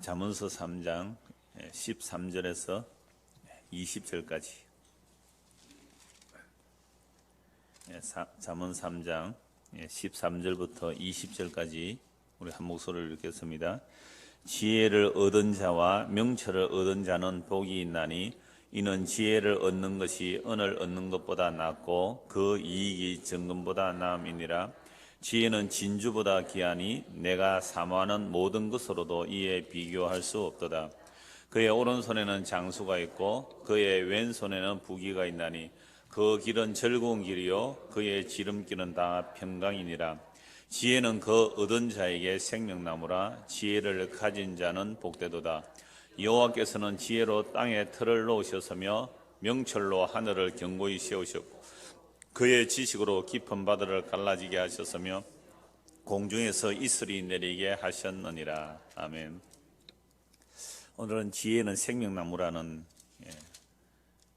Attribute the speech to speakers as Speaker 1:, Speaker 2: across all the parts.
Speaker 1: 잠언서 3장 13절에서 20절까지. 잠언 3장 13절부터 20절까지 우리 한 목소리를 읽겠습니다. 지혜를 얻은 자와 명철을 얻은 자는 복이 있나니 이는 지혜를 얻는 것이 은을 얻는 것보다 낫고 그 이익이 정금보다 나음이니라. 지혜는 진주보다 귀하니 내가 사모하는 모든 것으로도 이에 비교할 수 없도다. 그의 오른손에는 장수가 있고 그의 왼손에는 부귀가 있나니 그 길은 즐거운 길이요 그의 지름길은 다 평강이니라. 지혜는 그 얻은 자에게 생명나무라. 지혜를 가진 자는 복되도다. 여호와께서는 지혜로 땅에 틀을 놓으셨으며 명철로 하늘을 견고히 세우셨고 그의 지식으로 깊은 바다를 갈라지게 하셨으며 공중에서 이슬이 내리게 하셨느니라. 아멘. 오늘은 지혜는 생명나무라는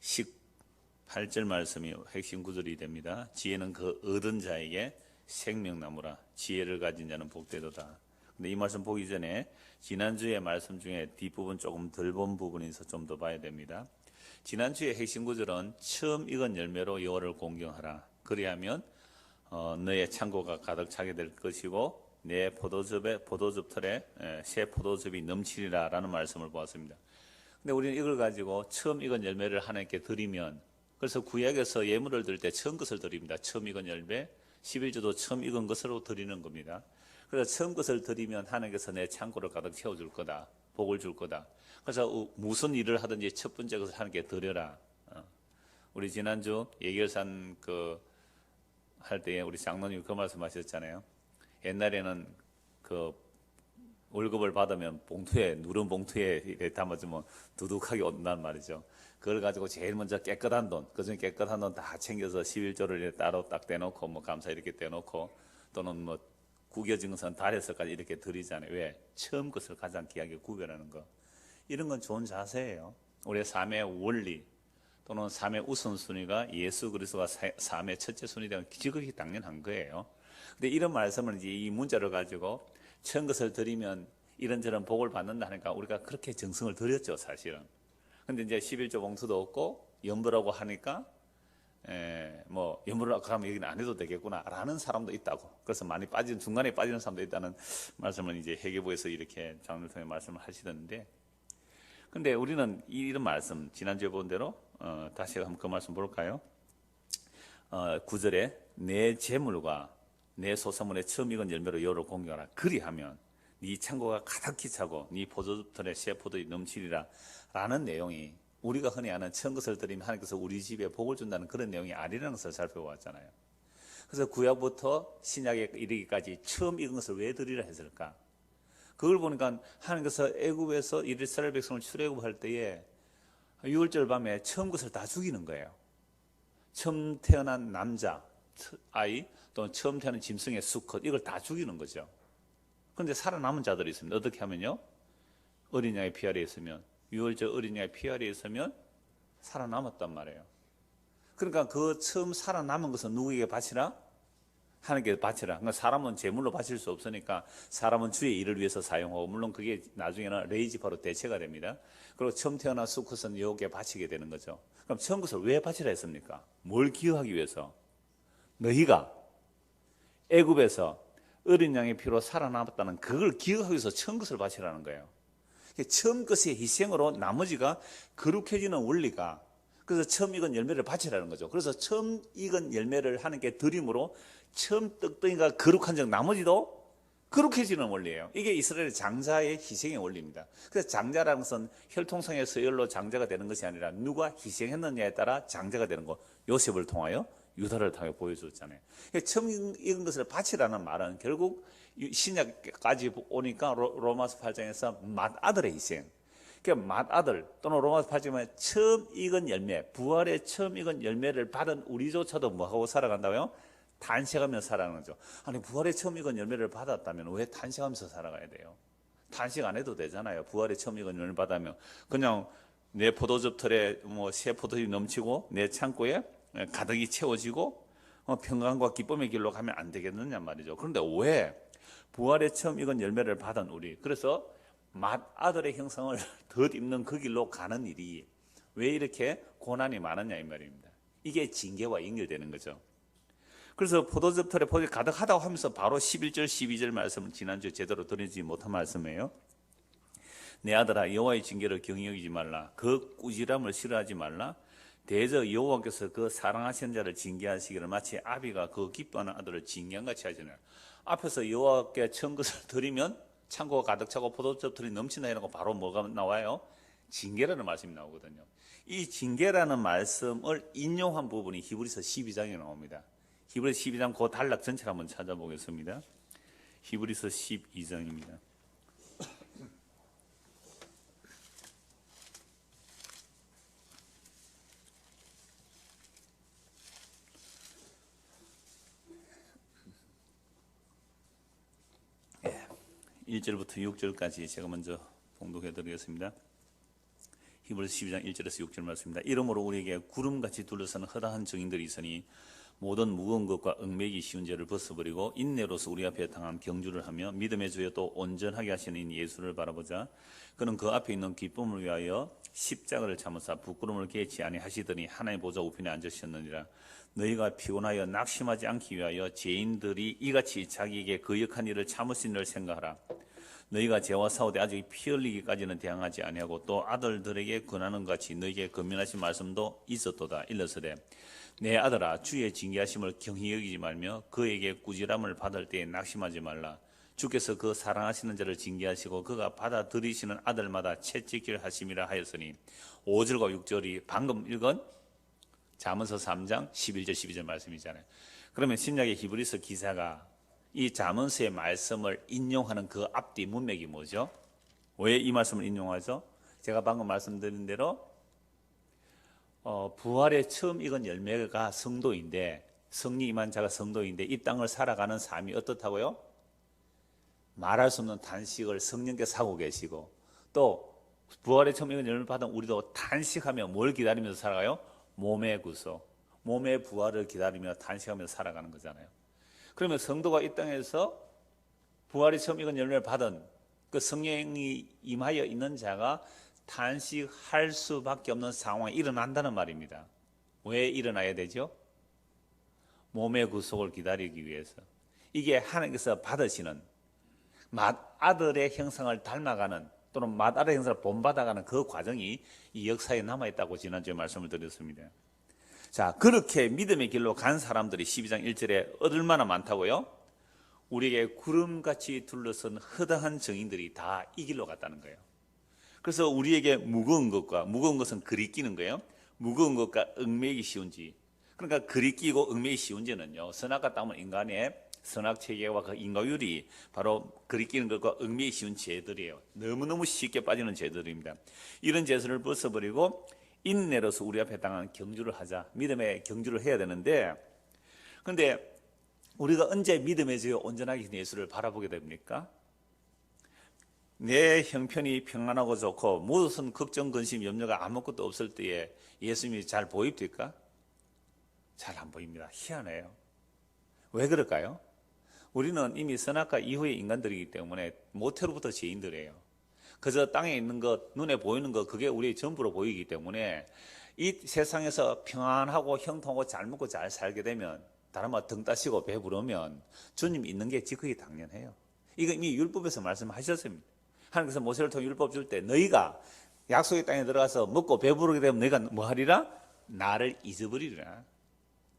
Speaker 1: 18절 말씀이 핵심 구절이 됩니다. 지혜는 그 얻은 자에게 생명나무라. 지혜를 가진 자는 복되도다. 근데 이 말씀 보기 전에 지난주의 말씀 중에 뒷부분 조금 덜 본 부분이 있어서 좀 더 봐야 됩니다. 지난주의 핵심 구절은 처음 익은 열매로 여호와를 공경하라. 그리하면 너의 창고가 가득 차게 될 것이고 내 포도즙 털에 새 포도즙이 넘치리라 라는 말씀을 보았습니다. 근데 우리는 이걸 가지고 처음 익은 열매를 하나님께 드리면, 그래서 구약에서 예물을 드릴 때 처음 것을 드립니다. 처음 익은 열매, 11조도 처음 익은 것으로 드리는 겁니다. 그래서 처음 것을 드리면 하나님께서 내 창고를 가득 채워줄 거다, 복을 줄 거다. 그래서 무슨 일을 하든지 첫 번째 것을 하나님께 드려라. 우리 지난주 예결산 할 때에 우리 장로님 그 말씀하셨잖아요. 옛날에는 그 월급을 받으면 봉투에, 누런 봉투에 담아주면 두둑하게 온단 말이죠. 그걸 가지고 제일 먼저 깨끗한 돈, 그중에 깨끗한 돈 다 챙겨서 11조를 따로 딱 떼놓고 뭐 감사 이렇게 떼놓고 또는 뭐 구겨진 것은 달에서까지 이렇게 드리잖아요. 왜? 처음 것을 가장 귀하게 구별하는 거. 이런 건 좋은 자세예요. 우리의 삶의 원리 또는 삶의 우선순위가 예수 그리스도가 삶의 첫째 순위가 지극히 당연한 거예요. 근데 이런 말씀을 이제 이 문자를 가지고 처음 것을 드리면 이런저런 복을 받는다 하니까 우리가 그렇게 정성을 들였죠, 사실은. 근데 이제 11조 봉투도 없고 염불하고 하니까 뭐 염불하고 그러면 여기는 안 해도 되겠구나 라는 사람도 있다고. 그래서 많이 중간에 빠지는 사람도 있다는 말씀을 이제 회계부에서 이렇게 장로를 통해 말씀을 하시던데, 근데 우리는 이런 말씀 지난주에 본 대로 다시 한번 그 말씀 볼까요? 9절에 내 재물과 내 소산물의 처음 익은 열매로 여호와를 공경하라. 그리하면 네 창고가 가득히 차고 네 포도즙털에 새 포도이 넘치리라 라는 내용이, 우리가 흔히 아는 처음 것을 드리면 하나님께서 우리 집에 복을 준다는 그런 내용이 아니라는 것을 살펴보았잖아요. 그래서 구약부터 신약에 이르기까지 처음 익은 것을 왜 드리라 했을까? 그걸 보니까 하나님께서 애굽에서 이스라엘 백성을 출애굽할 때에 6월절 밤에 처음 것을 다 죽이는 거예요. 처음 태어난 남자, 아이, 또는 처음 태어난 짐승의 수컷, 이걸 다 죽이는 거죠. 그런데 살아남은 자들이 있습니다. 어떻게 하면요? 어린 양의 피 아래에 있으면, 6월절 어린 양의 피 아래에 있으면 살아남았단 말이에요. 그러니까 그 처음 살아남은 것은 누구에게 바치라? 하나님께 바치라. 그러니까 사람은 제물로 바칠 수 없으니까 사람은 주의 일을 위해서 사용하고, 물론 그게 나중에는 레이지파로 대체가 됩니다. 그리고 처음 태어난 수컷은 여호와께 바치게 되는 거죠. 그럼 처음 것을 왜 바치라 했습니까? 뭘 기억하기 위해서? 너희가 애굽에서 어린 양의 피로 살아남았다는 그걸 기억하기 위해서 처음 것을 바치라는 거예요. 처음 것의 희생으로 나머지가 거룩해지는 원리가, 그래서 처음 익은 열매를 바치라는 거죠. 그래서 처음 익은 열매를 하나님께 드림으로 처음 떡덩이가 거룩한 적 나머지도 거룩해지는 원리예요. 이게 이스라엘 장자의 희생의 원리입니다. 그래서 장자라는 것은 혈통성의 서열로 장자가 되는 것이 아니라 누가 희생했느냐에 따라 장자가 되는 거. 요셉을 통하여 유다를 통해 보여줬잖아요. 처음 익은 것을 바치라는 말은 결국 신약까지 오니까 로마서 8장에서 맏아들의 희생, 그러니까 맏아들 또는 로마서 8장에 처음 익은 열매, 부활의 처음 익은 열매를 받은 우리조차도 뭐하고 살아간다고요? 탄식하면서 살아가는 거죠. 아니, 부활의 처음 익은 열매를 받았다면 왜 탄식하면서 살아가야 돼요? 탄식 안 해도 되잖아요. 부활의 처음 익은 열매를 받으면 그냥 내 포도즙 털에 뭐 새 포도즙이 넘치고 내 창고에 가득히 채워지고 평강과 기쁨의 길로 가면 안 되겠느냐 말이죠. 그런데 왜 부활의 처음 익은 열매를 받은 우리, 그래서 맏아들의 형상을 덧입는 그 길로 가는 일이 왜 이렇게 고난이 많았냐 이 말입니다. 이게 징계와 연결되는 거죠. 그래서 포도즙 털에 포도즙이 가득하다고 하면서 바로 11절 12절 말씀을 지난주에 제대로 드리지 못한 말씀이에요. 내 아들아 여호와의 징계를 경히 여기지 말라. 그 꾸지람을 싫어하지 말라. 대저 여호와께서 그 사랑하시는 자를 징계하시기를 마치 아비가 그 기뻐하는 아들을 징계한 같이 하시느니라. 앞에서 여호와께 천 것을 드리면 창고가 가득 차고 포도즙 털이 넘친다 이러고 바로 뭐가 나와요? 징계라는 말씀이 나오거든요. 이 징계라는 말씀을 인용한 부분이 히브리서 12장에 나옵니다. 히브리서 12장 그 단락 전체를 한번 찾아보겠습니다. 히브리서 12장입니다. 예, 1절부터 6절까지 제가 먼저 봉독해 드리겠습니다. 히브리서 12장 1절에서 6절 말씀입니다. 이러므로 우리에게 구름같이 둘러서는 허다한 증인들이 있으니 모든 무거운 것과 얽매기 쉬운 죄를 벗어버리고 인내로서 우리 앞에 당한 경주를 하며 믿음의 주여 또 온전하게 하시는 예수를 바라보자. 그는 그 앞에 있는 기쁨을 위하여 십자가를 참으사 부끄러움을 개치 아니하시더니 하나님의 보좌 우편에 앉으셨느니라. 너희가 피곤하여 낙심하지 않기 위하여 죄인들이 이같이 자기에게 거역한 일을 참으신 일을 생각하라. 너희가 죄와 싸우되 아직 피 흘리기까지는 대항하지 아니하고 또 아들들에게 권하는 같이 너희에게 권면하신 말씀도 있었도다. 일러서되 내 아들아 주의 징계하심을 경히 여기지 말며 그에게 꾸지람을 받을 때에 낙심하지 말라. 주께서 그 사랑하시는 자를 징계하시고 그가 받아들이시는 아들마다 채찍질 하심이라 하였으니 5절과 6절이 방금 읽은 잠언서 3장 11절 12절 말씀이잖아요. 그러면 신약의 히브리서 기사가 이 잠언서의 말씀을 인용하는 그 앞뒤 문맥이 뭐죠? 왜 이 말씀을 인용하죠? 제가 방금 말씀드린 대로 부활에 처음 익은 열매가 성도인데 성리 임한 자가 성도인데 이 땅을 살아가는 삶이 어떻다고요? 말할 수 없는 단식을 성령께서 하고 계시고 또 부활에 처음 익은 열매를 받은 우리도 단식하며 뭘 기다리면서 살아가요? 몸의 구속, 몸의 부활을 기다리며 단식하면서 살아가는 거잖아요. 그러면 성도가 이 땅에서 부활이 처음 익은 열매를 받은 그 성령이 임하여 있는 자가 단식할 수밖에 없는 상황이 일어난다는 말입니다. 왜 일어나야 되죠? 몸의 구속을 기다리기 위해서. 이게 하나님께서 받으시는 맏아들의 형상을 닮아가는 또는 맏아들의 형상을 본받아가는 그 과정이 이 역사에 남아있다고 지난주에 말씀을 드렸습니다. 자, 그렇게 믿음의 길로 간 사람들이 12장 1절에 얻을 만한 많다고요? 우리에게 구름같이 둘러선 허다한 증인들이 다 이 길로 갔다는 거예요. 그래서 우리에게 무거운 것은 그리 끼는 거예요. 무거운 것과 얽매기 쉬운지. 그러니까 그리 끼고 얽매기 쉬운지는요, 선악과 따면 인간의 선악 체계와 그 인과율이 바로 그리 끼는 것과 얽매기 쉬운 죄들이에요. 너무너무 쉽게 빠지는 죄들입니다. 이런 죄들을 벗어버리고 인내로서 우리 앞에 당한 경주를 하자. 믿음의 경주를 해야 되는데, 그런데 우리가 언제 믿음의 주여 온전하게 예수를 바라보게 됩니까? 내 형편이 평안하고 좋고 무슨 걱정, 근심, 염려가 아무것도 없을 때에 예수님이 잘 보입니까? 잘 안 보입니다. 희한해요. 왜 그럴까요? 우리는 이미 선악과 이후의 인간들이기 때문에 모태로부터 죄인들이에요. 그저 땅에 있는 것, 눈에 보이는 것, 그게 우리의 전부로 보이기 때문에 이 세상에서 평안하고 형통하고 잘 먹고 잘 살게 되면, 다른 말 등 따시고 배부르면 주님 있는 게 지극히 당연해요. 이거 이미 율법에서 말씀하셨습니다. 하나님께서 모세를 통해 율법 줄 때 너희가 약속의 땅에 들어가서 먹고 배부르게 되면 너희가 뭐 하리라? 나를 잊어버리리라.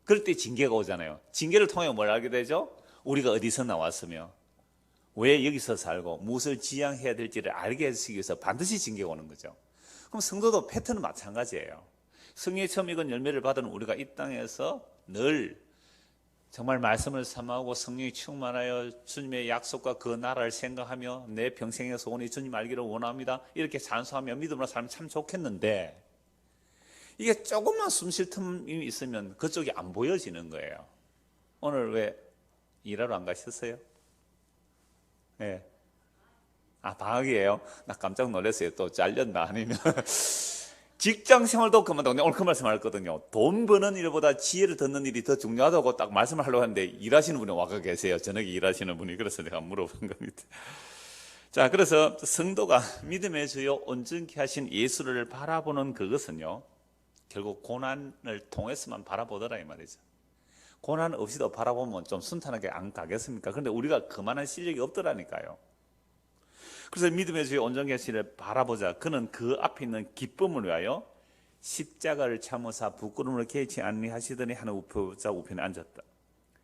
Speaker 1: 그럴 때 징계가 오잖아요. 징계를 통해 뭘 알게 되죠? 우리가 어디서 나왔으며 왜 여기서 살고 무엇을 지향해야 될지를 알게 하시기 위해서 반드시 징계가 오는 거죠. 그럼 성도도 패턴은 마찬가지예요. 성령의 처음 익은 열매를 받은 우리가 이 땅에서 늘 정말 말씀을 삼하고 성령이 충만하여 주님의 약속과 그 나라를 생각하며 내 평생의 소원이 주님 알기를 원합니다. 이렇게 찬송하며 믿음으로 살면 참 좋겠는데, 이게 조금만 숨쉴 틈이 있으면 그쪽이 안 보여지는 거예요. 오늘 왜 일하러 안 가셨어요? 네. 아, 방학이에요? 나 깜짝 놀랐어요. 또 잘렸나? 아니면 직장 생활도 그만두고 오늘 그 말씀 하거든요. 돈 버는 일보다 지혜를 듣는 일이 더 중요하다고 딱 말씀을 하려고 하는데 일하시는 분이 와가 계세요. 저녁에 일하시는 분이. 그래서 내가 물어본 겁니다. 자, 그래서 성도가 믿음의 주요 온전케 하신 예수를 바라보는 그것은요, 결국 고난을 통해서만 바라보더라 이 말이죠. 고난 없이도 바라보면 좀 순탄하게 안 가겠습니까? 그런데 우리가 그만한 실력이 없더라니까요. 그래서 믿음의 주의 온전케 하시를 바라보자. 그는 그 앞에 있는 기쁨을 위하여 십자가를 참으사 부끄러움을 개의치 아니하시더니 하늘 우편에 앉았다.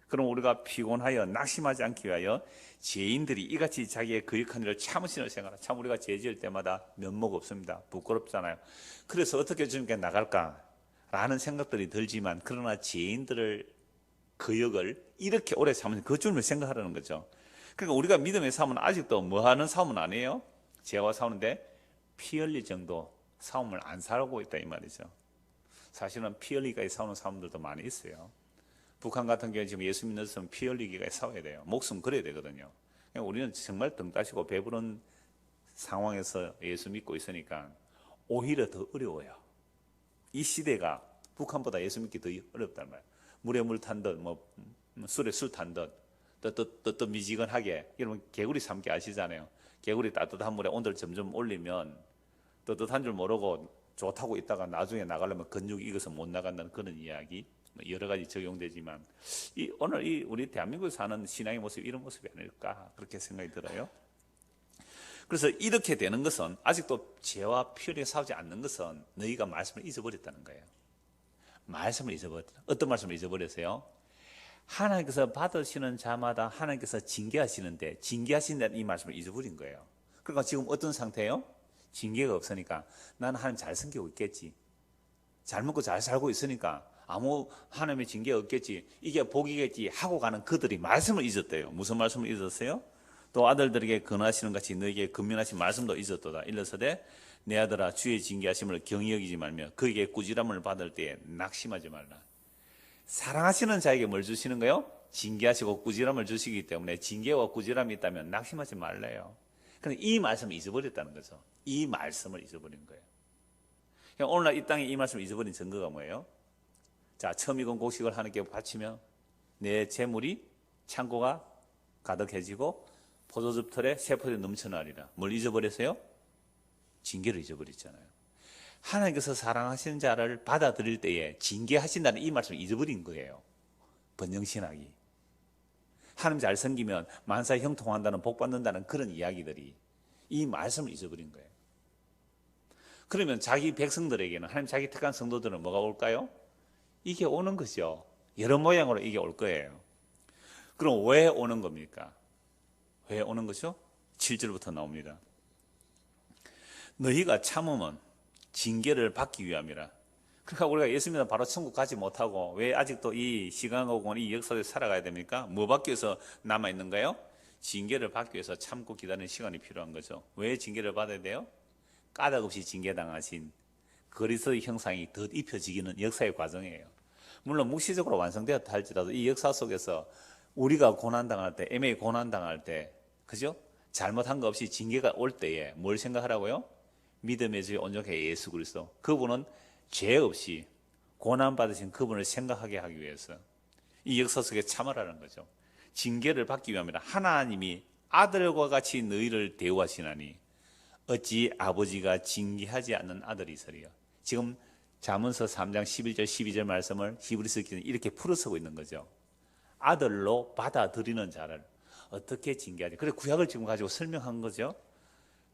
Speaker 1: 그럼 우리가 피곤하여 낙심하지 않기 위하여 죄인들이 이같이 자기의 거역한 일을 참으시는 생각하라. 참 우리가 죄 지을 때마다 면목 없습니다. 부끄럽잖아요. 그래서 어떻게 주님께 나갈까? 라는 생각들이 들지만, 그러나 죄인들을 거역을 이렇게 오래 참으신 그 주님을 생각하라는 거죠. 그러니까 우리가 믿음의 싸움은 아직도 뭐하는 싸움은 아니에요. 죄와 싸우는데 피 흘릴 정도 싸움을 안 싸우고 있다 이 말이죠. 사실은 피 흘리기까지 싸우는 사람들도 많이 있어요. 북한 같은 경우에 지금 예수 믿는 사람은 피 흘리기까지 싸워야 돼요. 목숨 걸어야 되거든요. 그러니까 우리는 정말 등 따시고 배부른 상황에서 예수 믿고 있으니까 오히려 더 어려워요. 이 시대가 북한보다 예수 믿기 더 어렵단 말이에요. 물에 물 탄 듯, 술에 술 탄 듯, 또 미지근하게. 여러분 개구리 삶기 아시잖아요. 개구리 따뜻한 물에 온도를 점점 올리면 따뜻한 줄 모르고 좋다고 있다가 나중에 나가려면 근육이 익어서 못 나간다는 그런 이야기, 여러 가지 적용되지만, 오늘 우리 대한민국에 사는 신앙의 모습이 이런 모습이 아닐까, 그렇게 생각이 들어요. 그래서 이렇게 되는 것은, 아직도 죄와 피 흘리게 싸우지 않는 것은 너희가 말씀을 잊어버렸다는 거예요. 말씀을 잊어버렸다. 어떤 말씀을 잊어버렸어요? 하나님께서 받으시는 자마다 하나님께서 징계하시는데, 징계하신다는 이 말씀을 잊어버린 거예요. 그러니까 지금 어떤 상태예요? 징계가 없으니까 나는 하나님 잘 섬기고 있겠지, 잘 먹고 잘 살고 있으니까 아무 하나님의 징계가 없겠지, 이게 복이겠지 하고 가는 그들이 말씀을 잊었대요. 무슨 말씀을 잊었어요? 또 아들들에게 권하시는 같이 너에게 근면하신 말씀도 잊었도다. 일러서되 내 아들아 주의 징계하심을 경히 여기지 말며 그에게 꾸지람을 받을 때에 낙심하지 말라. 사랑하시는 자에게 뭘 주시는 거예요? 징계하시고 꾸지람을 주시기 때문에 징계와 꾸지람이 있다면 낙심하지 말래요. 그런데 이 말씀을 잊어버렸다는 거죠. 이 말씀을 잊어버린 거예요. 오늘날 이 땅에 이 말씀을 잊어버린 증거가 뭐예요? 자, 처음 익은 곡식을 하나님께 바치며 내 재물이 창고가 가득해지고 포도즙 털에 세포들이 넘쳐나리라. 뭘 잊어버렸어요? 징계를 잊어버렸잖아요. 하나님께서 사랑하시는 자를 받아들일 때에 징계하신다는 이 말씀을 잊어버린 거예요. 번영신학이. 하나님 잘 섬기면 만사에 형통한다는, 복 받는다는 그런 이야기들이 이 말씀을 잊어버린 거예요. 그러면 자기 백성들에게는, 하나님 자기 택한 성도들은 뭐가 올까요? 이게 오는 거죠. 여러 모양으로 이게 올 거예요. 그럼 왜 오는 겁니까? 왜 오는 거죠? 7절부터 나옵니다. 너희가 참으면 징계를 받기 위함이라. 그러니까 우리가 예수 믿으면 바로 천국 가지 못하고 왜 아직도 이 시간하고 이 역사를 살아가야 됩니까? 뭐 받기 위해서 남아있는가요? 징계를 받기 위해서 참고 기다리는 시간이 필요한 거죠. 왜 징계를 받아야 돼요? 까닭없이 징계당하신 그리스도의 형상이 더 입혀지기는 역사의 과정이에요. 물론 묵시적으로 완성되었다 할지라도 이 역사 속에서 우리가 고난당할 때, 애매히 고난당할 때, 그죠? 잘못한 거 없이 징계가 올 때에 뭘 생각하라고요? 믿음의 주 온전케 예수 그리스도, 그분은 죄 없이 고난받으신 그분을 생각하게 하기 위해서 이 역사 속에 참으라는 거죠. 징계를 받기 위함이라. 하나님이 아들과 같이 너희를 대우하시나니 어찌 아버지가 징계하지 않는 아들이 있으리요. 지금 잠언서 3장 11절 12절 말씀을 히브리서 기자는 이렇게 풀어서고 있는 거죠. 아들로 받아들이는 자를 어떻게 징계하지? 그래 구약을 지금 가지고 설명한 거죠.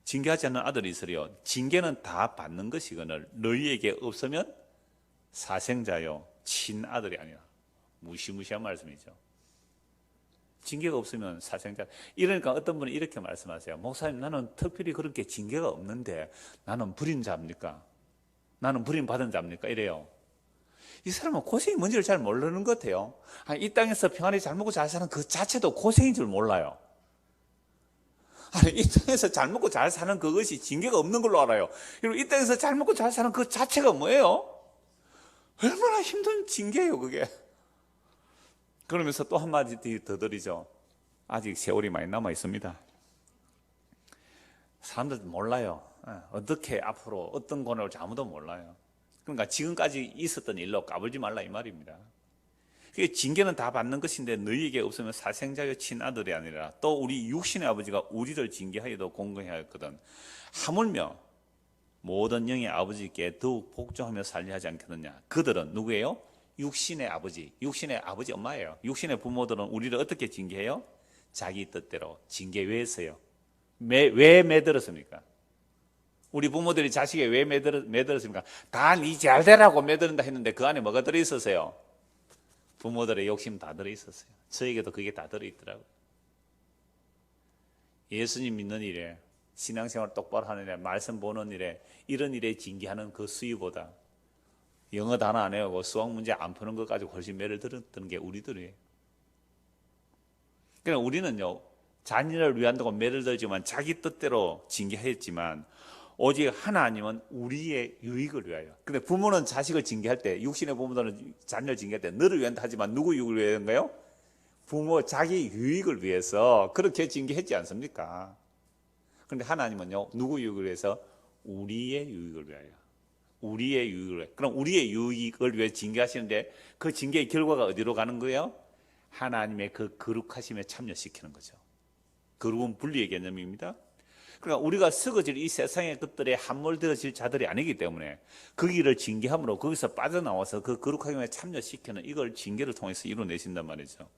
Speaker 1: 징계하지 않는 아들이 있으리요. 징계는 다 받는 것이거늘 너희에게 없으면 사생자요 친아들이 아니라. 무시무시한 말씀이죠. 징계가 없으면 사생자. 이러니까 어떤 분이 이렇게 말씀하세요. 목사님, 나는 특별히 그렇게 징계가 없는데 나는 불임자입니까? 나는 불임받은 자입니까? 이래요. 이 사람은 고생이 뭔지를 잘 모르는 것 같아요. 이 땅에서 평안히 잘 먹고 잘 사는 그 자체도 고생인 줄 몰라요. 이 땅에서 잘 먹고 잘 사는 그것이 징계가 없는 걸로 알아요. 그리고 이 땅에서 잘 먹고 잘 사는 그 자체가 뭐예요? 얼마나 힘든 징계예요, 그게. 그러면서 또 한마디 더 드리죠. 아직 세월이 많이 남아 있습니다. 사람들 몰라요. 어떻게 앞으로 어떤 고난을 올지 아무도 몰라요. 그러니까 지금까지 있었던 일로 까불지 말라 이 말입니다. 징계는 다 받는 것인데 너희에게 없으면 사생자의 친아들이 아니라 또 우리 육신의 아버지가 우리를 징계하여도 공경해야 했거든. 하물며 모든 영의 아버지께 더욱 복종하며 살려 하지 않겠느냐. 그들은 누구예요? 육신의 아버지. 육신의 아버지 엄마예요. 육신의 부모들은 우리를 어떻게 징계해요? 자기 뜻대로. 징계 왜서요? 왜 매들었습니까? 우리 부모들이 자식에 왜 매들었습니까? 다 니 잘되라고 매드는다 했는데 그 안에 뭐가 들어있었어요? 부모들의 욕심 다 들어있었어요. 저에게도 그게 다 들어있더라고요. 예수님 믿는 일에, 신앙생활 똑바로 하는 일에, 말씀 보는 일에, 이런 일에 징계하는 그 수위보다 영어 단어 안 외우고 수학 문제 안 푸는 것 가지고 훨씬 매를 들었던 게 우리들이에요. 그러니까 우리는요, 자녀를 위한다고 매를 들지만 자기 뜻대로 징계했지만 오직 하나님은 우리의 유익을 위하여. 근데 부모는 자식을 징계할 때, 육신의 부모들은 자녀를 징계할 때 너를 위한다 하지만 누구 유익을 위한가요? 부모 자기 유익을 위해서 그렇게 징계했지 않습니까? 그런데 하나님은요, 누구 유익을 위해서? 우리의 유익을 위하여. 우리의 유익을 위해. 그럼 우리의 유익을 위해 징계하시는데 그 징계의 결과가 어디로 가는 거예요? 하나님의 그 거룩하심에 참여시키는 거죠. 거룩은 분리의 개념입니다. 그러니까 우리가 썩어질 이 세상의 것들에 함몰되어질 자들이 아니기 때문에 그 길을 징계함으로 거기서 빠져나와서 그 거룩하심에 참여시키는 이걸 징계를 통해서 이루어내신단 말이죠.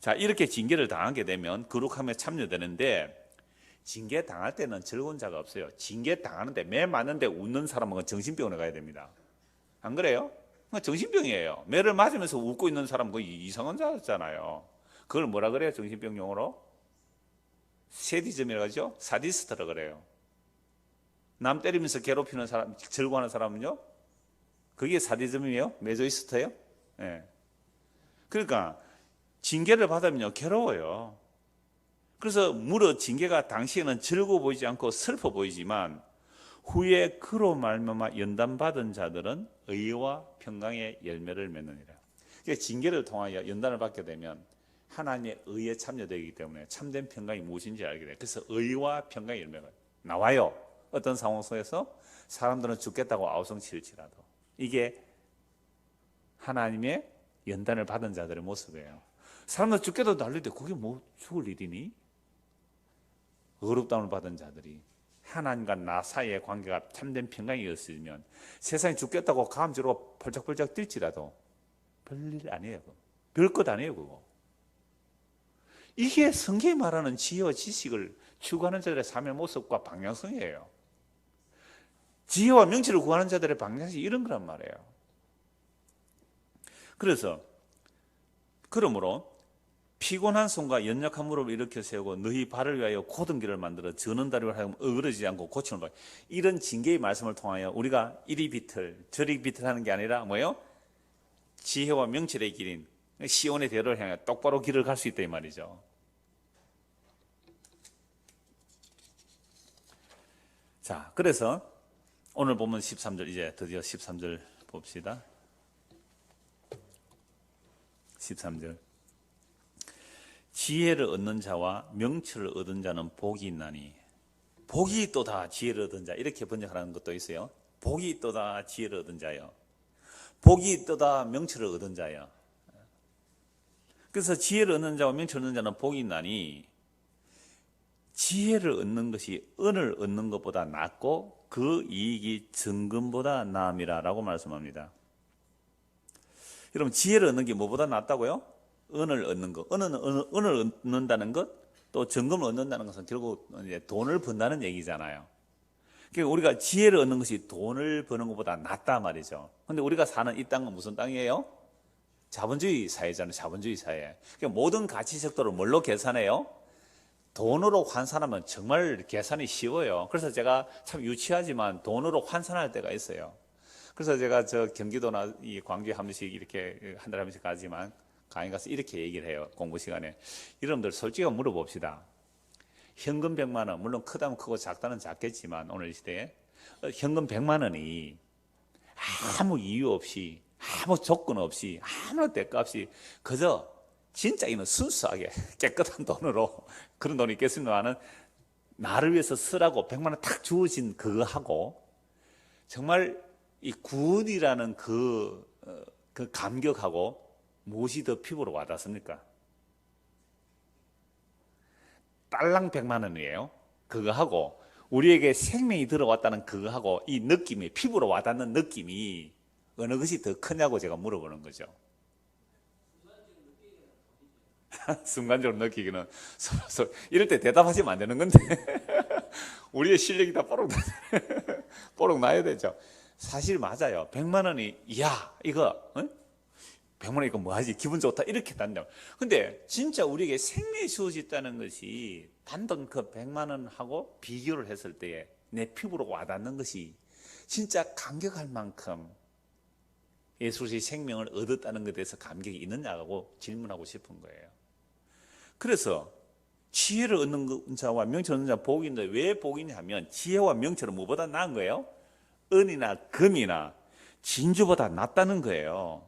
Speaker 1: 자, 이렇게 징계를 당하게 되면 거룩함에 참여되는데 징계 당할 때는 즐거운 자가 없어요. 징계 당하는데 매 맞는데 웃는 사람은 정신병원에 가야 됩니다. 안 그래요? 정신병이에요. 매를 맞으면서 웃고 있는 사람은 거의 이상한 자잖아요. 그걸 뭐라 그래요? 정신병 용어로? 세디즘이라고 하죠? 사디스트라 그래요. 남 때리면서 괴롭히는 사람, 즐거워하는 사람은요? 그게 사디즘이에요? 메조이스트예요? 네. 그러니까 징계를 받으면요 괴로워요. 그래서 무릇 징계가 당시에는 즐거워 보이지 않고 슬퍼 보이지만 후에 그로 말미암아 연단받은 자들은 의와 평강의 열매를 맺느니라. 그러니까 징계를 통하여 연단을 받게 되면 하나님의 의에 참여되기 때문에 참된 평강이 무엇인지 알게 돼요. 그래서 의와 평강의 열매가 나와요. 어떤 상황 속에서 사람들은 죽겠다고 아우성칠지라도 이게 하나님의 연단을 받은 자들의 모습이에요. 사람들 죽겠다고 난리인데 그게 뭐 죽을 일이니? 어렵다움을 받은 자들이 하나님과 나 사이의 관계가 참된 평강이었으면 세상에 죽겠다고 감지로 펄쩍펄쩍 뛸지라도 별일 아니에요. 별것 아니에요. 그거. 이게 성경이 말하는 지혜와 지식을 추구하는 자들의 삶의 모습과 방향성이에요. 지혜와 명치를 구하는 자들의 방향성이 이런 거란 말이에요. 그래서 그러므로 피곤한 손과 연약한 무릎을 일으켜 세우고 너희 발을 위하여 곧은 길을 만들어 저는 다리를 하여 어그러지지 않고 고치는 바. 이런 징계의 말씀을 통하여 우리가 이리 비틀 저리 비틀하는 게 아니라 뭐예요? 지혜와 명철의 길인 시온의 대로를 향해 똑바로 길을 갈 수 있다 이 말이죠. 자, 그래서 오늘 보면 13절, 이제 드디어 13절 봅시다. 13절. 지혜를 얻는 자와 명철을 얻은 자는 복이 있나니. 복이 있도다 지혜를 얻은 자. 이렇게 번역하는 것도 있어요. 복이 있도다 지혜를 얻은 자요. 복이 있도다 명철을 얻은 자요. 그래서 지혜를 얻는 자와 명철을 얻는 자는 복이 있나니 지혜를 얻는 것이 은을 얻는 것보다 낫고 그 이익이 정금보다 나음이라 라고 말씀합니다. 여러분 지혜를 얻는 게 뭐보다 낫다고요? 은을 얻는 것. 은을 얻는다는 것, 또 정금을 얻는다는 것은 결국 이제 돈을 번다는 얘기잖아요. 그러니까 우리가 지혜를 얻는 것이 돈을 버는 것보다 낫다 말이죠. 그런데 우리가 사는 이 땅은 무슨 땅이에요? 자본주의 사회잖아요. 자본주의 사회. 그러니까 모든 가치 척도를 뭘로 계산해요? 돈으로 환산하면 정말 계산이 쉬워요. 그래서 제가 참 유치하지만 돈으로 환산할 때가 있어요. 그래서 제가 저 경기도나 이 광주에 한 번씩 이렇게 한 달에 한 번씩 가지만 강의 가서 이렇게 얘기를 해요. 공부 시간에. 여러분들 솔직히 물어봅시다. 현금 100만 원, 물론 크다면 크고 작다는 작겠지만 오늘 이 시대에 현금 100만 원이 아무 이유 없이 아무 조건 없이 아무 대가 없이 그저 진짜 이는 순수하게 깨끗한 돈으로 그런 돈이 있겠습니다만은 나를 위해서 쓰라고 100만 원 탁 주어진 그거 하고 정말 이 구원이라는 그 감격하고 무엇이 더 피부로 와닿습니까? 딸랑 100만 원이에요. 그거하고 우리에게 생명이 들어왔다는 그거하고 이 느낌이, 피부로 와닿는 느낌이 어느 것이 더 크냐고 제가 물어보는 거죠. 순간적으로 느끼기는 이럴 때 대답하시면 안 되는 건데 우리의 실력이 다 뽀록 나야 되죠. 사실 맞아요. 100만 원이 이야 이거 100만 원 이거 뭐하지 기분 좋다 이렇게 단다. 근데 진짜 우리에게 생명이 주어졌다는 것이 단돈 그 100만 원하고 비교를 했을 때에 내 피부로 와닿는 것이 진짜 감격할 만큼 예수의 생명을 얻었다는 것에 대해서 감격이 있느냐고 질문하고 싶은 거예요. 그래서 지혜를 얻는 자와 명철을 얻는 자는 복인데 왜 복이냐 하면 지혜와 명철은 무엇보다 나은 거예요? 은이나 금이나 진주보다 낫다는 거예요.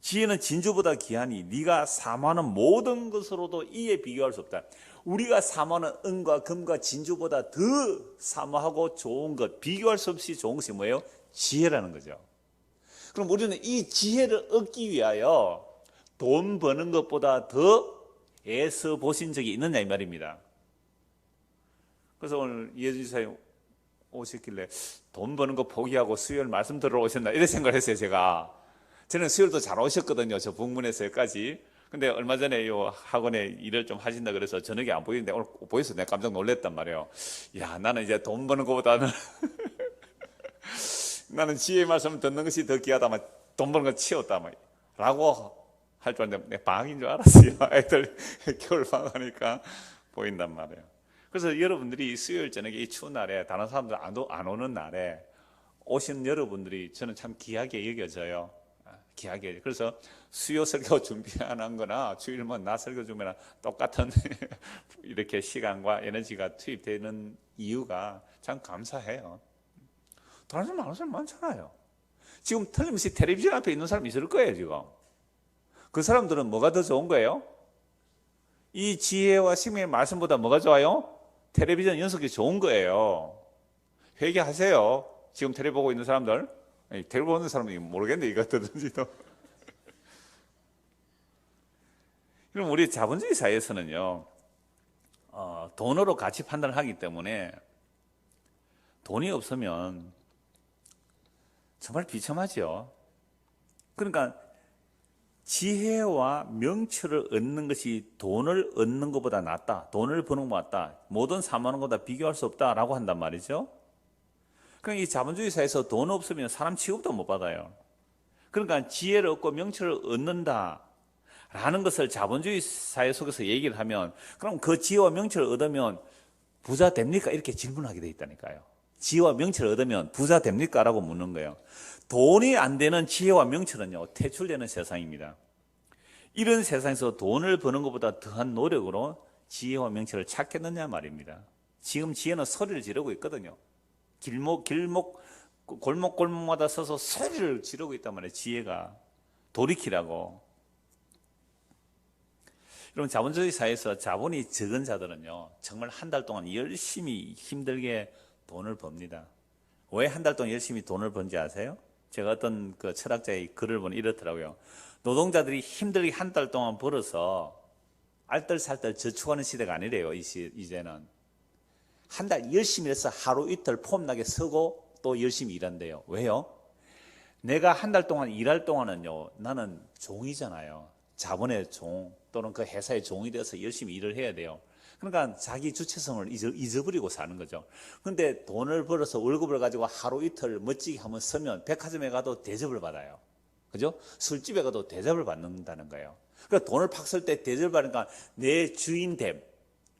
Speaker 1: 지혜는 진주보다 귀하니 네가 사모하는 모든 것으로도 이에 비교할 수 없다. 우리가 사모하는 은과 금과 진주보다 더 사모하고 좋은 것, 비교할 수 없이 좋은 것이 뭐예요? 지혜라는 거죠. 그럼 우리는 이 지혜를 얻기 위하여 돈 버는 것보다 더 애써 보신 적이 있느냐 이 말입니다. 그래서 오늘 이혜준 지사님 오셨길래 돈 버는 거 포기하고 수요일 말씀 들으러 오셨나 이런 생각을 했어요. 저는 수요일도 잘 오셨거든요. 저 북문에서 여기까지. 근데 얼마 전에 요 학원에 일을 좀 하신다 그래서 저녁에 안 보이는데 오늘 보여서 내가 깜짝 놀랐단 말이에요. 야, 나는 이제 돈 버는 것보다는 나는 지혜의 말씀을 듣는 것이 더 귀하다. 돈 버는 거 치웠다. 라고 할 줄 알았는데 내 방학인 줄 알았어요. 애들 겨울 방학하니까 보인단 말이에요. 그래서 여러분들이 수요일 저녁에 이 추운 날에 다른 사람들 안 오는 날에 오신 여러분들이 저는 참 귀하게 여겨져요. 귀하게. 그래서 수요 설교 준비 안 한 거나 주일만 나 설교 준비나 똑같은 이렇게 시간과 에너지가 투입되는 이유가 참 감사해요. 다른 사람 아는 사람 많잖아요. 지금 틀림없이 텔레비전 앞에 있는 사람이 있을 거예요. 지금 그 사람들은 뭐가 더 좋은 거예요? 이 지혜와 생명의 말씀보다 뭐가 좋아요? 텔레비전 연속이 좋은 거예요. 회개하세요. 지금 텔레비 보고 있는 사람들, 텔레비 보는 사람이 모르겠는데 이거 어떠든지도. 그럼 우리 자본주의 사회에서는요, 돈으로 가치 판단을 하기 때문에 돈이 없으면 정말 비참하죠. 그러니까 지혜와 명철을 얻는 것이 돈을 얻는 것보다 낫다. 돈을 버는 것보다 낫다. 모든 사모하는 것보다 비교할 수 없다라고 한단 말이죠. 그러니까 이 자본주의 사회에서 돈 없으면 사람 취급도 못 받아요. 그러니까 지혜를 얻고 명철을 얻는다라는 것을 자본주의 사회 속에서 얘기를 하면 그럼 그 지혜와 명철을 얻으면 부자 됩니까? 이렇게 질문하게 돼 있다니까요. 지혜와 명철을 얻으면 부자 됩니까? 라고 묻는 거예요. 돈이 안 되는 지혜와 명철은요, 퇴출되는 세상입니다. 이런 세상에서 돈을 버는 것보다 더한 노력으로 지혜와 명철을 찾겠느냐 말입니다. 지금 지혜는 소리를 지르고 있거든요. 골목골목마다 서서 소리를 지르고 있단 말이에요. 지혜가 돌이키라고. 여러분, 자본주의 사회에서 자본이 적은 자들은요, 정말 한 달 동안 열심히 힘들게 돈을 법니다. 왜 한 달 동안 열심히 돈을 번지 아세요? 제가 어떤 그 철학자의 글을 보니 이렇더라고요. 노동자들이 힘들게 한 달 동안 벌어서 알뜰살뜰 저축하는 시대가 아니래요. 이제는 한 달 열심히 해서 하루 이틀 폼나게 서고 또 열심히 일한대요. 왜요? 내가 한 달 동안 일할 동안은요, 나는 종이잖아요. 자본의 종 또는 그 회사의 종이 돼서 열심히 일을 해야 돼요. 그러니까 자기 주체성을 잊어버리고 사는 거죠. 그런데 돈을 벌어서 월급을 가지고 하루 이틀 멋지게 한번 서면 백화점에 가도 대접을 받아요. 그죠? 술집에 가도 대접을 받는다는 거예요. 그러니까 돈을 팍 쓸 때 대접을 받으니까 내 주인됨,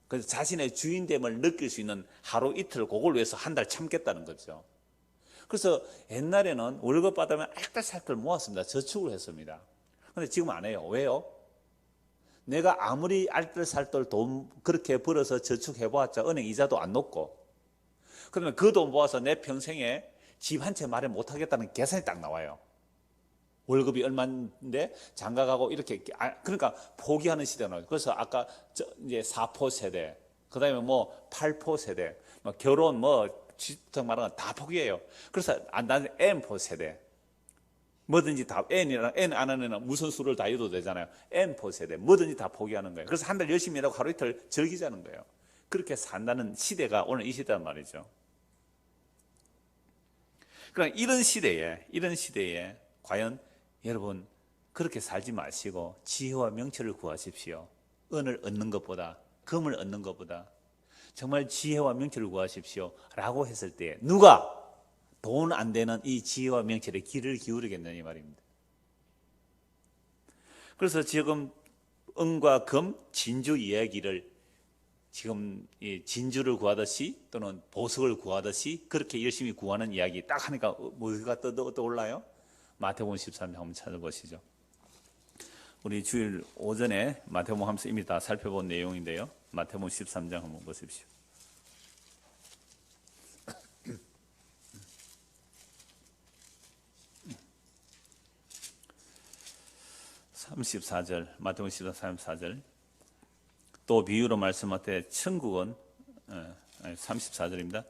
Speaker 1: 그래서 자신의 주인됨을 느낄 수 있는 하루 이틀 그걸 위해서 한 달 참겠다는 거죠. 그래서 옛날에는 월급 받으면 알뜰살뜰 모았습니다. 저축을 했습니다. 그런데 지금 안 해요. 왜요? 내가 아무리 알뜰살뜰 돈 그렇게 벌어서 저축해보았자 은행 이자도 안 높고, 그러면 그 돈 모아서 내 평생에 집 한 채 마련 못하겠다는 계산이 딱 나와요. 월급이 얼마인데 장가가고 이렇게, 그러니까 포기하는 시대가 나와요. 그래서 아까 이제 4포 세대, 그 다음에 뭐 8포 세대, 뭐 결혼 뭐 주택 말하는 거 다 포기해요. 그래서 나는 M포 세대. 뭐든지 다 N이랑 N 안 하는 무슨 수를 다 해도 되잖아요. N 세대 뭐든지 다 포기하는 거예요. 그래서 한 달 열심히 일하고 하루 이틀 즐기자는 거예요. 그렇게 산다는 시대가 오늘 이 시대란 말이죠. 그러니까 이런 시대에 과연 여러분 그렇게 살지 마시고 지혜와 명철을 구하십시오. 은을 얻는 것보다, 금을 얻는 것보다 정말 지혜와 명철을 구하십시오 라고 했을 때 누가 돈 안 되는 이 지혜와 명철에 귀를 기울이겠느냐 이 말입니다. 그래서 지금 은과 금, 진주 이야기를 지금 진주를 구하듯이 또는 보석을 구하듯이 그렇게 열심히 구하는 이야기 딱 하니까 뭐가 떠올라요? 마태복음 13장 한번 찾아보시죠. 우리 주일 오전에 마태복음 하면서 이미 다 살펴본 내용인데요. 마태복음 13장 한번 보십시오. 34절, 마태복음 14장 34절. 또 비유로 말씀하되 천국은 34절입니다.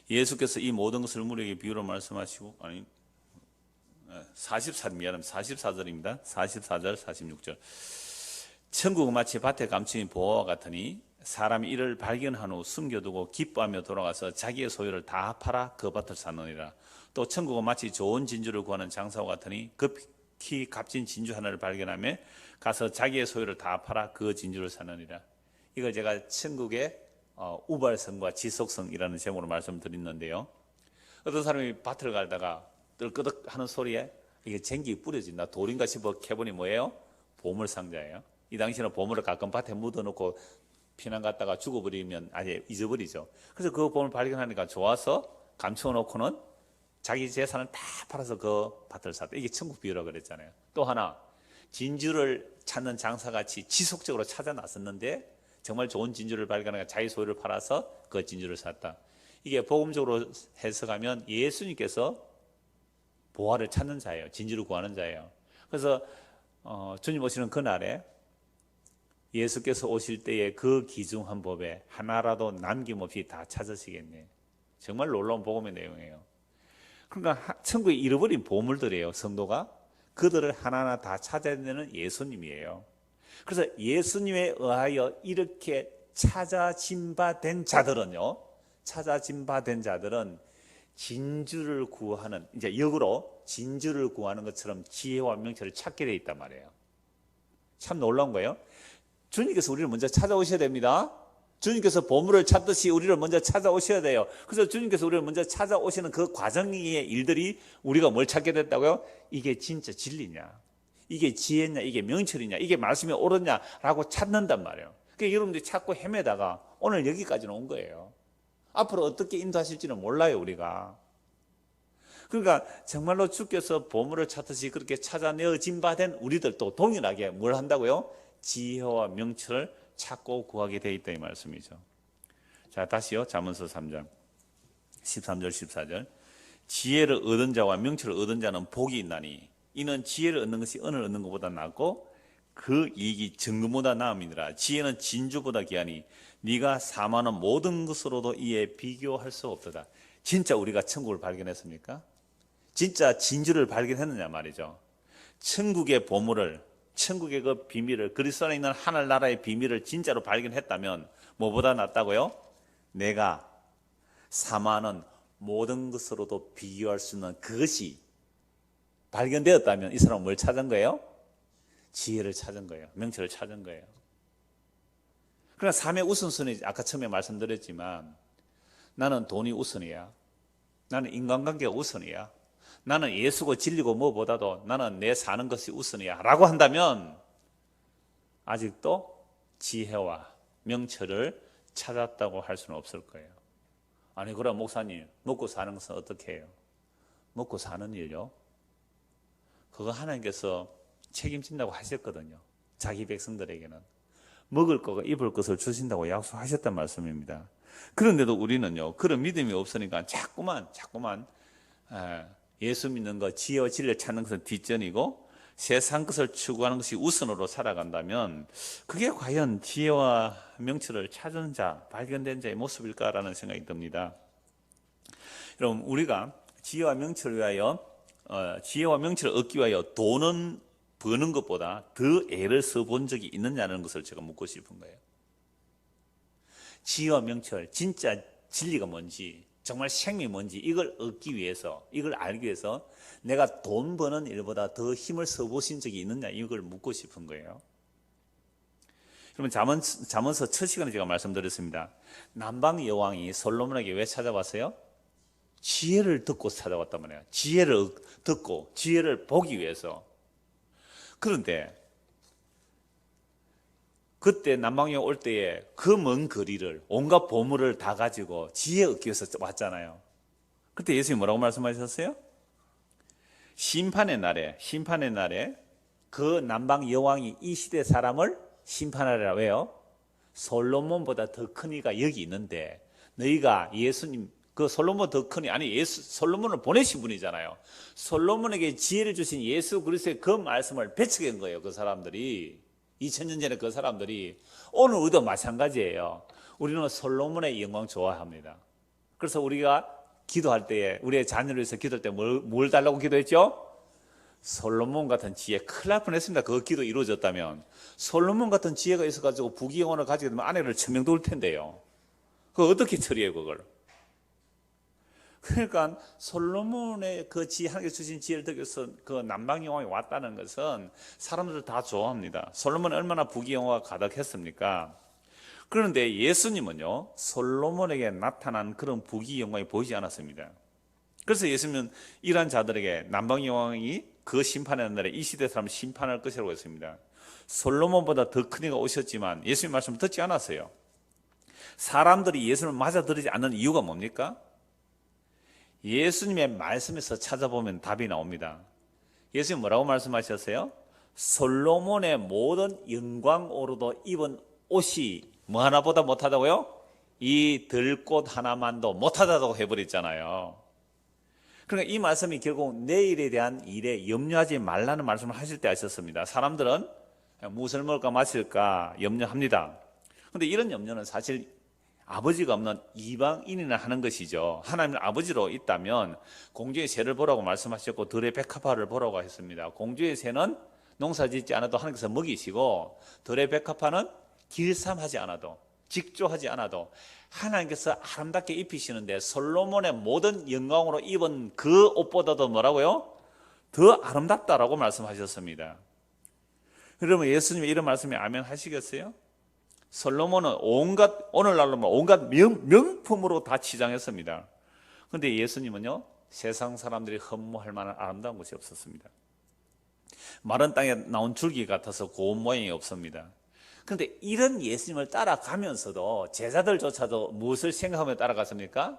Speaker 1: 예수께서 이 모든 것을 우리에게 비유로 말씀하시고 44절입니다. 44절, 46절. 천국은 마치 밭에 감추인 보화와 같으니 사람이 이를 발견한 후 숨겨두고 기뻐하며 돌아가서 자기의 소유를 다 팔아 그 밭을 사느니라. 또 천국은 마치 좋은 진주를 구하는 장사와 같으니 급히 값진 진주 하나를 발견하며 가서 자기의 소유를 다 팔아 그 진주를 사느니라. 이걸 제가 천국의 우발성과 지속성이라는 제목으로 말씀드렸는데요. 어떤 사람이 밭을 갈다가 떨끄덕 하는 소리에 이게 쟁기 뿌려진다. 돌인가 싶어 캐보니 뭐예요? 보물상자예요. 이 당시에는 보물을 가끔 밭에 묻어놓고 피난 갔다가 죽어버리면 아예 잊어버리죠. 그래서 그 보물 발견하니까 좋아서 감춰놓고는 자기 재산을 다 팔아서 그 밭을 샀다. 이게 천국 비유라고 그랬잖아요. 또 하나, 진주를 찾는 장사같이 지속적으로 찾아 나섰는데 정말 좋은 진주를 발견하니까 자기 소유를 팔아서 그 진주를 샀다. 이게 복음적으로 해석하면 예수님께서 보화를 찾는 자예요. 진주를 구하는 자예요. 그래서 주님 오시는 그날에 예수께서 오실 때에 그 귀중한 법에 하나라도 남김없이 다 찾으시겠네. 정말 놀라운 복음의 내용이에요. 그러니까 천국에 잃어버린 보물들이에요. 성도가 그들을 하나하나 다 찾아내는 예수님이에요. 그래서 예수님에 의하여 이렇게 찾아진 바 된 자들은요, 진주를 구하는, 이제 역으로 진주를 구하는 것처럼 지혜와 명철을 찾게 되어 있단 말이에요. 참 놀라운 거예요. 주님께서 우리를 먼저 찾아오셔야 됩니다. 주님께서 보물을 찾듯이 우리를 먼저 찾아오셔야 돼요. 그래서 주님께서 우리를 먼저 찾아오시는 그 과정의 일들이 우리가 뭘 찾게 됐다고요? 이게 진짜 진리냐? 이게 지혜냐? 이게 명철이냐? 이게 말씀이 옳으냐라고 찾는단 말이에요. 그러니까 여러분들이 찾고 헤매다가 오늘 여기까지는 온 거예요. 앞으로 어떻게 인도하실지는 몰라요, 우리가. 그러니까 정말로 주께서 보물을 찾듯이 그렇게 찾아내어진 바 된 우리들도 동일하게 뭘 한다고요? 지혜와 명철을 찾고 구하게 되어 있다 이 말씀이죠. 자, 다시요. 잠언서 3장 13절 14절. 지혜를 얻은 자와 명철을 얻은 자는 복이 있나니 이는 지혜를 얻는 것이 은을 얻는 것보다 낫고 그 이익이 정금보다 나음이니라. 지혜는 진주보다 귀하니 네가 사모하는 모든 것으로도 이에 비교할 수 없도다. 진짜 우리가 천국을 발견했습니까? 진짜 진주를 발견했느냐 말이죠. 천국의 보물을, 천국의 그 비밀을, 그리스도 안에 있는 하늘나라의 비밀을 진짜로 발견했다면 뭐보다 낫다고요? 내가 사모하는 모든 것으로도 비교할 수 있는 그것이 발견되었다면 이 사람은 뭘 찾은 거예요? 지혜를 찾은 거예요. 명철을 찾은 거예요. 그러나 삶의 우선순위, 아까 처음에 말씀드렸지만 나는 돈이 우선이야. 나는 인간관계가 우선이야. 나는 예수고 진리고 뭐보다도 나는 내 사는 것이 우선이야 라고 한다면 아직도 지혜와 명철을 찾았다고 할 수는 없을 거예요. 아니 그럼 목사님 먹고 사는 것은 어떻게 해요? 먹고 사는 일요? 그거 하나님께서 책임진다고 하셨거든요. 자기 백성들에게는 먹을 거가 입을 것을 주신다고 약속하셨단 말씀입니다. 그런데도 우리는요 그런 믿음이 없으니까 자꾸만 예수 믿는 것, 지혜와 진리를 찾는 것은 뒷전이고 세상 것을 추구하는 것이 우선으로 살아간다면 그게 과연 지혜와 명철을 찾은 자, 발견된 자의 모습일까라는 생각이 듭니다. 여러분 우리가 지혜와 명철을 위하여 지혜와 명철을 얻기 위하여 돈은 버는 것보다 더 애를 써본 적이 있느냐는 것을 제가 묻고 싶은 거예요. 지혜와 명철, 진짜 진리가 뭔지, 정말 생명이 뭔지 이걸 얻기 위해서, 이걸 알기 위해서 내가 돈 버는 일보다 더 힘을 써보신 적이 있느냐, 이걸 묻고 싶은 거예요. 그러면 잠언서 첫 시간에 제가 말씀드렸습니다. 남방 여왕이 솔로몬에게 왜 찾아왔어요? 지혜를 듣고 찾아왔단 말이에요. 지혜를 듣고 지혜를 보기 위해서. 그런데 그때 남방여왕 올 때에 그 먼 거리를 온갖 보물을 다 가지고 지혜 얻기 위해서 왔잖아요. 그때 예수님이 뭐라고 말씀하셨어요? 심판의 날에 그 남방 여왕이 이 시대 사람을 심판하리라. 왜요? 솔로몬보다 더 큰 이가 여기 있는데 너희가 예수님 그 솔로몬 더 크니 아니 솔로몬을 보내신 분이잖아요. 솔로몬에게 지혜를 주신 예수 그리스도의 그 말씀을 배척한 거예요. 그 사람들이 2000년 전에 그 사람들이 오늘 우리도 마찬가지예요. 우리는 솔로몬의 영광 좋아합니다. 그래서 우리가 기도할 때에 우리의 자녀를 위해서 기도할 때 뭘 달라고 기도했죠? 솔로몬 같은 지혜. 큰일 날 뻔했습니다. 그 기도 이루어졌다면. 솔로몬 같은 지혜가 있어가지고 부귀영화를 가지게 되면 아내를 천명 도울 텐데요. 그거 어떻게 처리해요, 그걸? 그러니까 솔로몬의 그 하나님께서 주신 지혜를 듣기 위해서 그 남방여왕이 왔다는 것은 사람들 다 좋아합니다. 솔로몬이 얼마나 부귀영화가 가득했습니까? 그런데 예수님은요, 솔로몬에게 나타난 그런 부귀영화가 보이지 않았습니다. 그래서 예수님은 이러한 자들에게 남방여왕이 그 심판의 날에 이 시대 사람 심판할 것이라고 했습니다. 솔로몬보다 더 큰 이가 오셨지만 예수님 말씀을 듣지 않았어요. 사람들이 예수님을 맞아들이지 않는 이유가 뭡니까? 예수님의 말씀에서 찾아보면 답이 나옵니다. 예수님 뭐라고 말씀하셨어요? 솔로몬의 모든 영광으로도 입은 옷이 뭐 하나보다 못하다고요? 이 들꽃 하나만도 못하다고 해버렸잖아요. 그러니까 이 말씀이 결국 내일에 대한 일에 염려하지 말라는 말씀을 하실 때 하셨습니다. 사람들은 무엇을 먹을까 마실까 염려합니다. 그런데 이런 염려는 사실 아버지가 없는 이방인이나 하는 것이죠. 하나님 아버지로 있다면 공주의 새를 보라고 말씀하셨고 들의 백합화를 보라고 했습니다. 공주의 새는 농사 짓지 않아도 하나님께서 먹이시고 들의 백합화는 길쌈하지 않아도 직조하지 않아도 하나님께서 아름답게 입히시는데 솔로몬의 모든 영광으로 입은 그 옷보다도 뭐라고요? 더 아름답다라고 말씀하셨습니다. 여러분 예수님이 이런 말씀에 아멘 하시겠어요? 솔로몬은 오늘날로 온갖 명품으로 다 치장했습니다. 그런데 예수님은요, 세상 사람들이 흠모할 만한 아름다운 것이 없었습니다. 마른 땅에 나온 줄기 같아서 고운 모양이 없습니다. 그런데 이런 예수님을 따라가면서도 제자들조차도 무엇을 생각하며 따라갔습니까?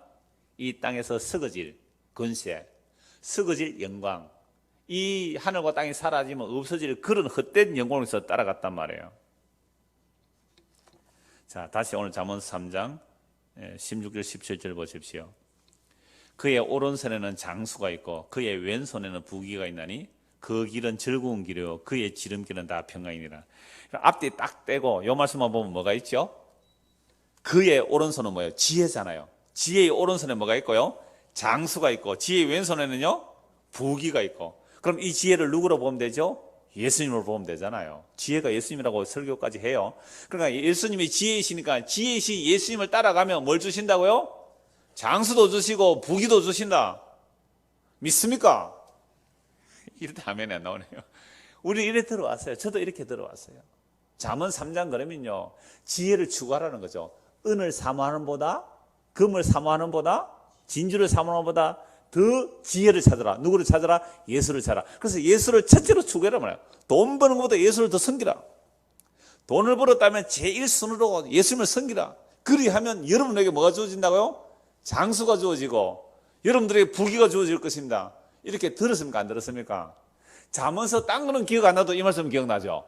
Speaker 1: 이 땅에서 썩어질 권세, 썩어질 영광, 이 하늘과 땅이 사라지면 없어질 그런 헛된 영광에서 따라갔단 말이에요. 자, 다시 오늘 잠언서 3장 16절 17절 보십시오. 그의 오른손에는 장수가 있고 그의 왼손에는 부귀가 있나니 그 길은 즐거운 길이요 그의 지름길은 다 평강이니라. 앞뒤 딱 떼고 이 말씀만 보면 뭐가 있죠? 그의 오른손은 뭐예요? 지혜잖아요. 지혜의 오른손에 뭐가 있고요? 장수가 있고 지혜의 왼손에는요? 부귀가 있고. 그럼 이 지혜를 누구로 보면 되죠? 예수님을 보면 되잖아요. 지혜가 예수님이라고 설교까지 해요. 그러니까 예수님이 지혜이시니까 지혜이신 예수님을 따라가면 뭘 주신다고요? 장수도 주시고 부귀도 주신다. 믿습니까? 이럴 때 아멘이 안 나오네요. 우리 이렇게 들어왔어요. 저도 이렇게 들어왔어요. 잠언 3장 그러면요, 지혜를 추구하라는 거죠. 은을 사모하는 보다, 금을 사모하는 보다, 진주를 사모하는 보다 더 지혜를 찾아라. 누구를 찾아라? 예수를 찾아라. 그래서 예수를 첫째로 추구해라 말이야. 돈 버는 것보다 예수를 더 섬기라. 돈을 벌었다면 제일 순으로 예수님을 섬기라. 그리하면 여러분에게 뭐가 주어진다고요? 장수가 주어지고 여러분들에게 부귀가 주어질 것입니다. 이렇게 들었습니까? 안 들었습니까? 잠언서 딴 거는 기억 안 나도 이 말씀 기억나죠?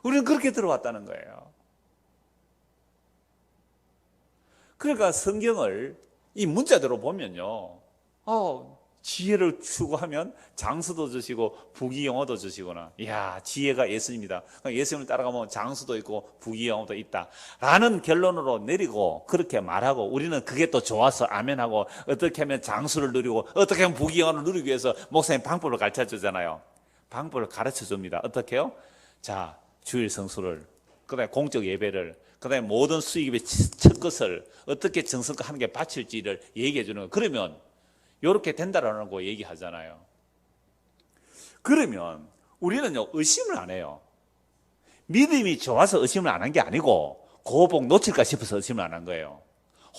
Speaker 1: 우리는 그렇게 들어왔다는 거예요. 그러니까 성경을 이 문자대로 보면요, 지혜를 추구하면 장수도 주시고 부귀영화도 주시구나. 이야, 지혜가 예수님이다. 예수님을 따라가면 장수도 있고 부귀영화도 있다 라는 결론으로 내리고 그렇게 말하고, 우리는 그게 또 좋아서 아멘하고, 어떻게 하면 장수를 누리고 어떻게 하면 부귀영화를 누리기 위해서 목사님 방법을 가르쳐 주잖아요. 방법을 가르쳐 줍니다. 어떻게 해요? 자, 주일 성수를, 그 다음에 공적 예배를, 그 다음에 모든 수익의 첫 것을 어떻게 정성껏 하는 게 바칠지를 얘기해 주는 거예요. 그러면 이렇게 된다라는 거 얘기하잖아요. 그러면 우리는요, 의심을 안 해요. 믿음이 좋아서 의심을 안 한 게 아니고, 그 복 놓칠까 싶어서 의심을 안 한 거예요.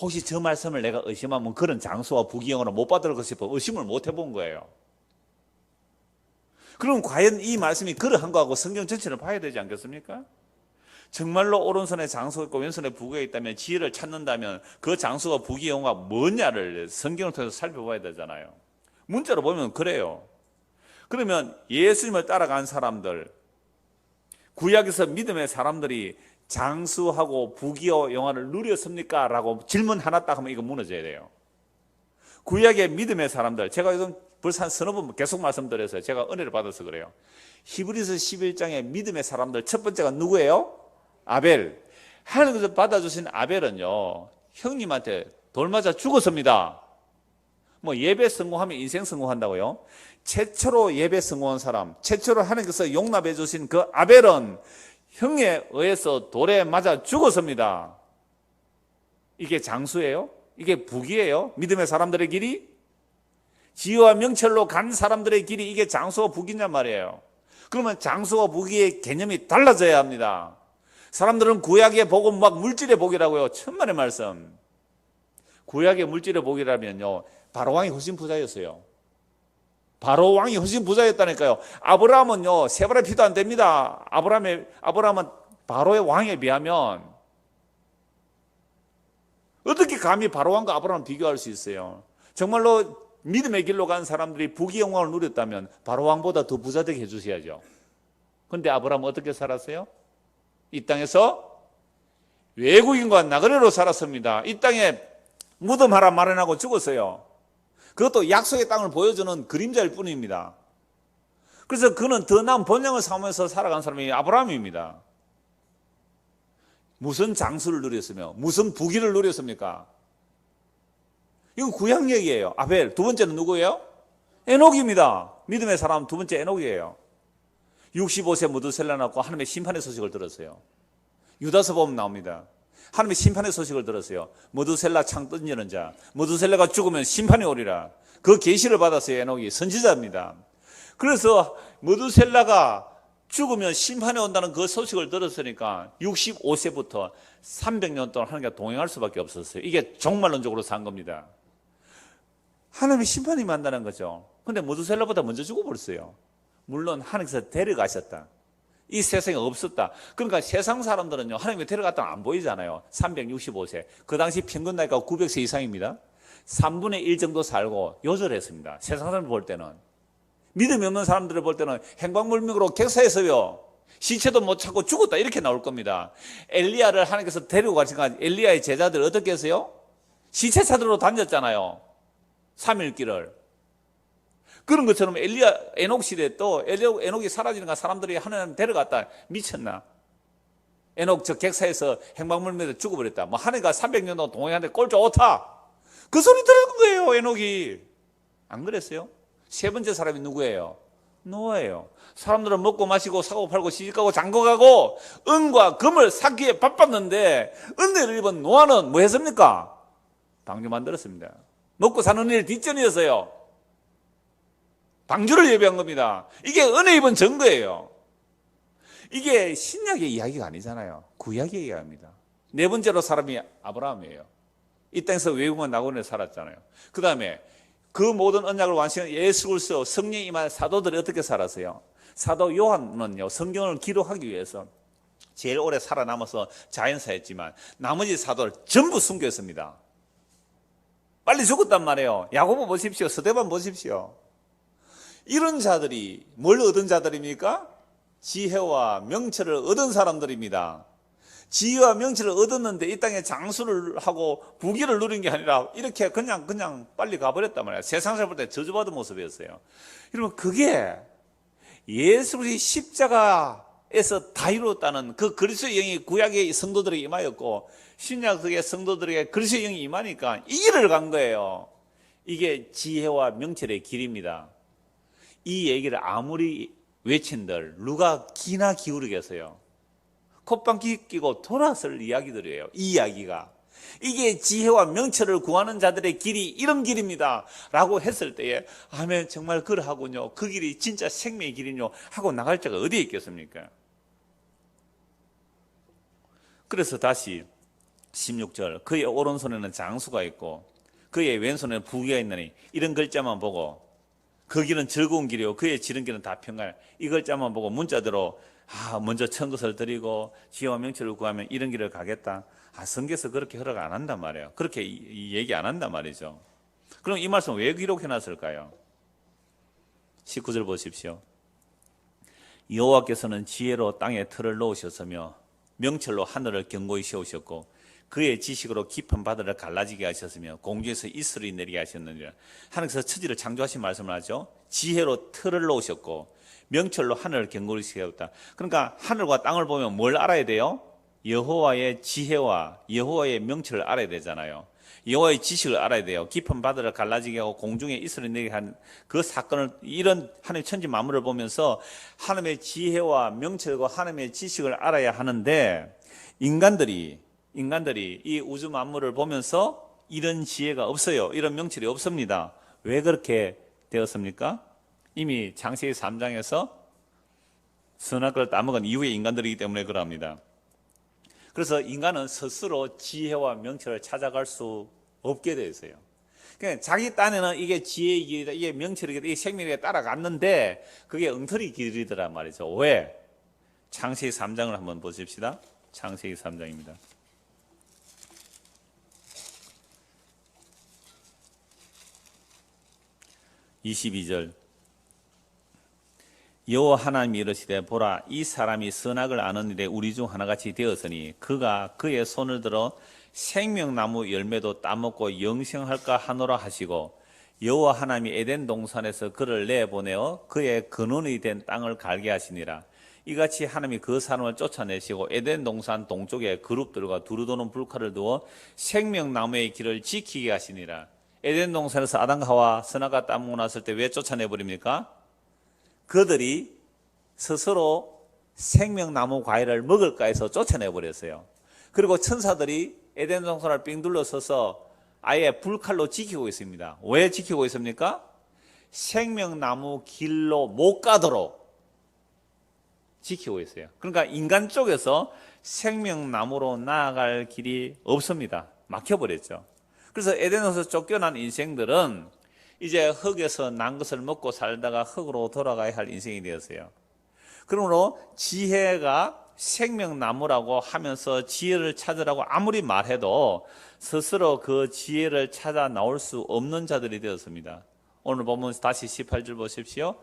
Speaker 1: 혹시 저 말씀을 내가 의심하면 그런 장수와 부귀영화를 못 받을까 싶어 의심을 못 해본 거예요. 그럼 과연 이 말씀이 그러한 거하고 성경 전체를 봐야 되지 않겠습니까? 정말로 오른손에 장수가 있고 왼손에 부귀가 있다면, 지혜를 찾는다면 그 장수가 부귀영화가 뭐냐를 성경을 통해서 살펴봐야 되잖아요. 문자로 보면 그래요. 그러면 예수님을 따라간 사람들, 구약에서 믿음의 사람들이 장수하고 부귀영화를 누렸습니까? 라고 질문 하나 딱 하면 이거 무너져야 돼요. 구약의 믿음의 사람들, 제가 요즘 벌써 한 서너 번 계속 말씀드려서 제가 은혜를 받아서 그래요. 히브리서 11장의 믿음의 사람들 첫 번째가 누구예요? 아벨. 하나님께서 받아주신 아벨은요, 형님한테 돌 맞아 죽었습니다. 뭐 예배 성공하면 인생 성공한다고요? 최초로 예배 성공한 사람, 최초로 하나님께서 용납해 주신 그 아벨은 형에 의해서 돌에 맞아 죽었습니다. 이게 장수예요? 이게 부귀예요? 믿음의 사람들의 길이? 지혜와 명철로 간 사람들의 길이 이게 장수와 부귀냔 말이에요. 그러면 장수와 부귀의 개념이 달라져야 합니다. 사람들은 구약의 복은 막 물질의 복이라고요. 천만의 말씀. 구약의 물질의 복이라면요, 바로왕이 훨씬 부자였어요. 바로왕이 훨씬 부자였다니까요. 아브라함은요, 세 발의 피도 안 됩니다. 아브라함은 바로의 왕에 비하면 어떻게 감히 바로왕과 아브라함을 비교할 수 있어요? 정말로 믿음의 길로 간 사람들이 부귀영화를 누렸다면 바로왕보다 더 부자되게 해주셔야죠. 그런데 아브라함은 어떻게 살았어요? 이 땅에서 외국인과 나그네로 살았습니다. 이 땅에 무덤 하나 마련하고 죽었어요. 그것도 약속의 땅을 보여주는 그림자일 뿐입니다. 그래서 그는 더 나은 번영을 삼으면서 살아간 사람이 아브라함입니다. 무슨 장수를 누렸으며 무슨 부귀를 누렸습니까? 이건 구약 얘기예요. 아벨. 두 번째는 누구예요? 에녹입니다. 믿음의 사람 두 번째 에녹이에요. 65세 무드셀라 낳고 하나님의 심판의 소식을 들었어요. 유다서 보면 나옵니다. 하나님의 심판의 소식을 들었어요. 무드셀라 창 던지는 자, 무드셀라가 죽으면 심판이 오리라. 그 계시를 받았어요. 에녹이 선지자입니다. 그래서 무드셀라가 죽으면 심판이 온다는 그 소식을 들었으니까 65세부터 300년 동안 하나님과 동행할 수밖에 없었어요. 이게 종말론적으로 산 겁니다. 하나님의 심판이 만나는 거죠. 근데 무드셀라보다 먼저 죽어버렸어요. 물론 하나님께서 데려가셨다. 이 세상에 없었다. 그러니까 세상 사람들은요, 하나님이 데려갔다는 안 보이잖아요. 365세. 그 당시 평균 나이가 900세 이상입니다. 3분의 1 정도 살고 요절했습니다. 세상 사람들 볼 때는. 믿음이 없는 사람들을 볼 때는 행방불명으로 객사에서요, 시체도 못 찾고 죽었다 이렇게 나올 겁니다. 엘리야를 하나님께서 데리고 가시니까 엘리야의 제자들 어떻게 했어요? 시체 찾으러 다녔잖아요. 3일 길을. 그런 것처럼 에녹 시대 또 에녹이 사라지니까 사람들이 하나님 데려갔다. 미쳤나? 에녹 저 객사에서 행방불명에서 죽어버렸다. 뭐 하나님과 300년 동안 동행하는데 꼴 좋다. 그 소리 들은 거예요, 에녹이. 안 그랬어요? 세 번째 사람이 누구예요? 노아예요. 사람들은 먹고 마시고 사고 팔고 시집가고 장가가고 은과 금을 쌓기에 바빴는데 은혜를 입은 노아는 뭐 했습니까? 방주 만들었습니다. 먹고 사는 일 뒷전이었어요. 방주를 예배한 겁니다. 이게 은혜 입은 증거예요. 이게 신약의 이야기가 아니잖아요. 구약의 이야기입니다. 네 번째로 사람이 아브라함이에요. 이 땅에서 외국인 나그네로 살았잖아요. 그 다음에 그 모든 언약을 완성한 예수 그리스도 성령이 임한 사도들이 어떻게 살았어요? 사도 요한은요, 성경을 기록하기 위해서 제일 오래 살아남아서 자연사였지만 나머지 사도를 전부 숨겼습니다. 빨리 죽었단 말이에요. 야고보 보십시오. 스데반 보십시오. 이런 자들이 뭘 얻은 자들입니까? 지혜와 명철을 얻은 사람들입니다. 지혜와 명철을 얻었는데 이 땅에 장수를 하고 부귀를 누린 게 아니라 이렇게 그냥 빨리 가버렸단 말이야. 세상을 볼 때 저주받은 모습이었어요. 여러분, 그게 예수 그리스도의 십자가에서 다 이루었다는 그 그리스도의 영이 구약의 성도들에게 임하였고 신약의 성도들에게 그리스도의 영이 임하니까 이 길을 간 거예요. 이게 지혜와 명철의 길입니다. 이 얘기를 아무리 외친들 누가 귀나 기울이겠어요. 콧방 끼고 돌아설 이야기들이에요. 이 이야기가 이게 지혜와 명철을 구하는 자들의 길이 이런 길입니다 라고 했을 때에 아멘, 정말 그러하군요, 그 길이 진짜 생명의 길이요 하고 나갈 자가 어디에 있겠습니까? 그래서 다시 16절, 그의 오른손에는 장수가 있고 그의 왼손에는 부귀가 있느니, 이런 글자만 보고 그 길은 즐거운 길이요 그의 지름길은 다 평갈, 이 글자만 보고 문자대로 먼저 천 것을 드리고 지혜와 명철을 구하면 이런 길을 가겠다. 성경에서 그렇게 허락 안 한단 말이에요. 그렇게 얘기 안 한단 말이죠. 그럼 이 말씀 왜 기록해 놨을까요? 19절 보십시오. 여호와께서는 지혜로 땅에 틀을 놓으셨으며 명철로 하늘을 견고히 세우셨고 그의 지식으로 깊은 바다를 갈라지게 하셨으며 공중에서 이슬이 내리게 하셨느니라. 하나님께서 천지를 창조하신 말씀을 하죠. 지혜로 틀을 놓으셨고 명철로 하늘을 견고히 세웠다. 그러니까 하늘과 땅을 보면 뭘 알아야 돼요? 여호와의 지혜와 여호와의 명철을 알아야 되잖아요. 여호와의 지식을 알아야 돼요. 깊은 바다를 갈라지게 하고 공중에 이슬을 내리게 한 그 사건을, 이런 하나님의 천지 만물을 보면서 하나님의 지혜와 명철과 하나님의 지식을 알아야 하는데, 인간들이 이 우주 만물을 보면서 이런 지혜가 없어요. 이런 명철이 없습니다. 왜 그렇게 되었습니까? 이미 창세기 3장에서 선악과를 따먹은 이후의 인간들이기 때문에 그럽니다. 그래서 인간은 스스로 지혜와 명철을 찾아갈 수 없게 되어 있어요. 그러니까 자기 딴에는 이게 지혜의 길이다, 이게 명철이다, 이게 생명이다 따라갔는데 그게 엉터리 길이더란 말이죠. 왜? 창세기 3장을 한번 보십시다. 창세기 3장입니다. 22절. 여호와 하나님이 이르시되 보라, 이 사람이 선악을 아는 일에 우리 중 하나같이 되었으니 그가 그의 손을 들어 생명나무 열매도 따먹고 영생할까 하노라 하시고, 여호와 하나님이 에덴 동산에서 그를 내보내어 그의 근원이 된 땅을 갈게 하시니라. 이같이 하나님이 그 사람을 쫓아내시고 에덴 동산 동쪽에 그룹들과 두루도는 불칼을 두어 생명나무의 길을 지키게 하시니라. 에덴 동산에서 아담과 하와 선악과 따먹고 났을 때 왜 쫓아내버립니까? 그들이 스스로 생명나무 과일을 먹을까 해서 쫓아내버렸어요. 그리고 천사들이 에덴 동산을 삥 둘러서서 아예 불칼로 지키고 있습니다. 왜 지키고 있습니까? 생명나무 길로 못 가도록 지키고 있어요. 그러니까 인간 쪽에서 생명나무로 나아갈 길이 없습니다. 막혀버렸죠. 그래서 에덴에서 쫓겨난 인생들은 이제 흙에서 난 것을 먹고 살다가 흙으로 돌아가야 할 인생이 되었어요. 그러므로 지혜가 생명나무라고 하면서 지혜를 찾으라고 아무리 말해도 스스로 그 지혜를 찾아 나올 수 없는 자들이 되었습니다. 오늘 보면 다시 18절 보십시오.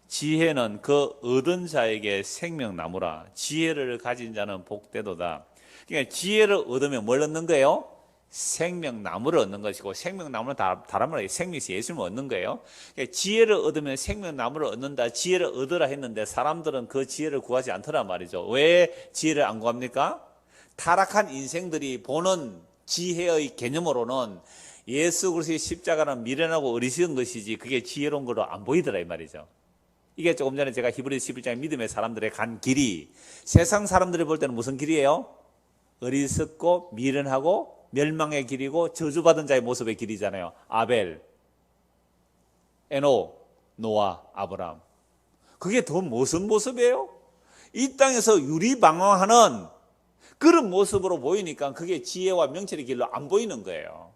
Speaker 1: 지혜는 그 얻은 자에게 생명나무라. 지혜를 가진 자는 복되도다. 그러니까 지혜를 얻으면 뭘 얻는 거예요? 생명나무를 얻는 것이고, 생명나무는 다른 말로 생명이 예수님을 얻는 거예요. 그러니까 지혜를 얻으면 생명나무를 얻는다, 지혜를 얻으라 했는데 사람들은 그 지혜를 구하지 않더란 말이죠. 왜 지혜를 안 구합니까? 타락한 인생들이 보는 지혜의 개념으로는 예수 그리스도의 십자가는 미련하고 어리석은 것이지 그게 지혜로운 걸로 안 보이더라 이 말이죠. 이게 조금 전에 제가 히브리서 11장의 믿음의 사람들의 간 길이, 세상 사람들이 볼 때는 무슨 길이에요? 어리석고 미련하고 멸망의 길이고 저주받은 자의 모습의 길이잖아요. 아벨, 에노, 노아, 아브람. 그게 더 무슨 모습이에요? 이 땅에서 유리방황하는 그런 모습으로 보이니까 그게 지혜와 명철의 길로 안 보이는 거예요.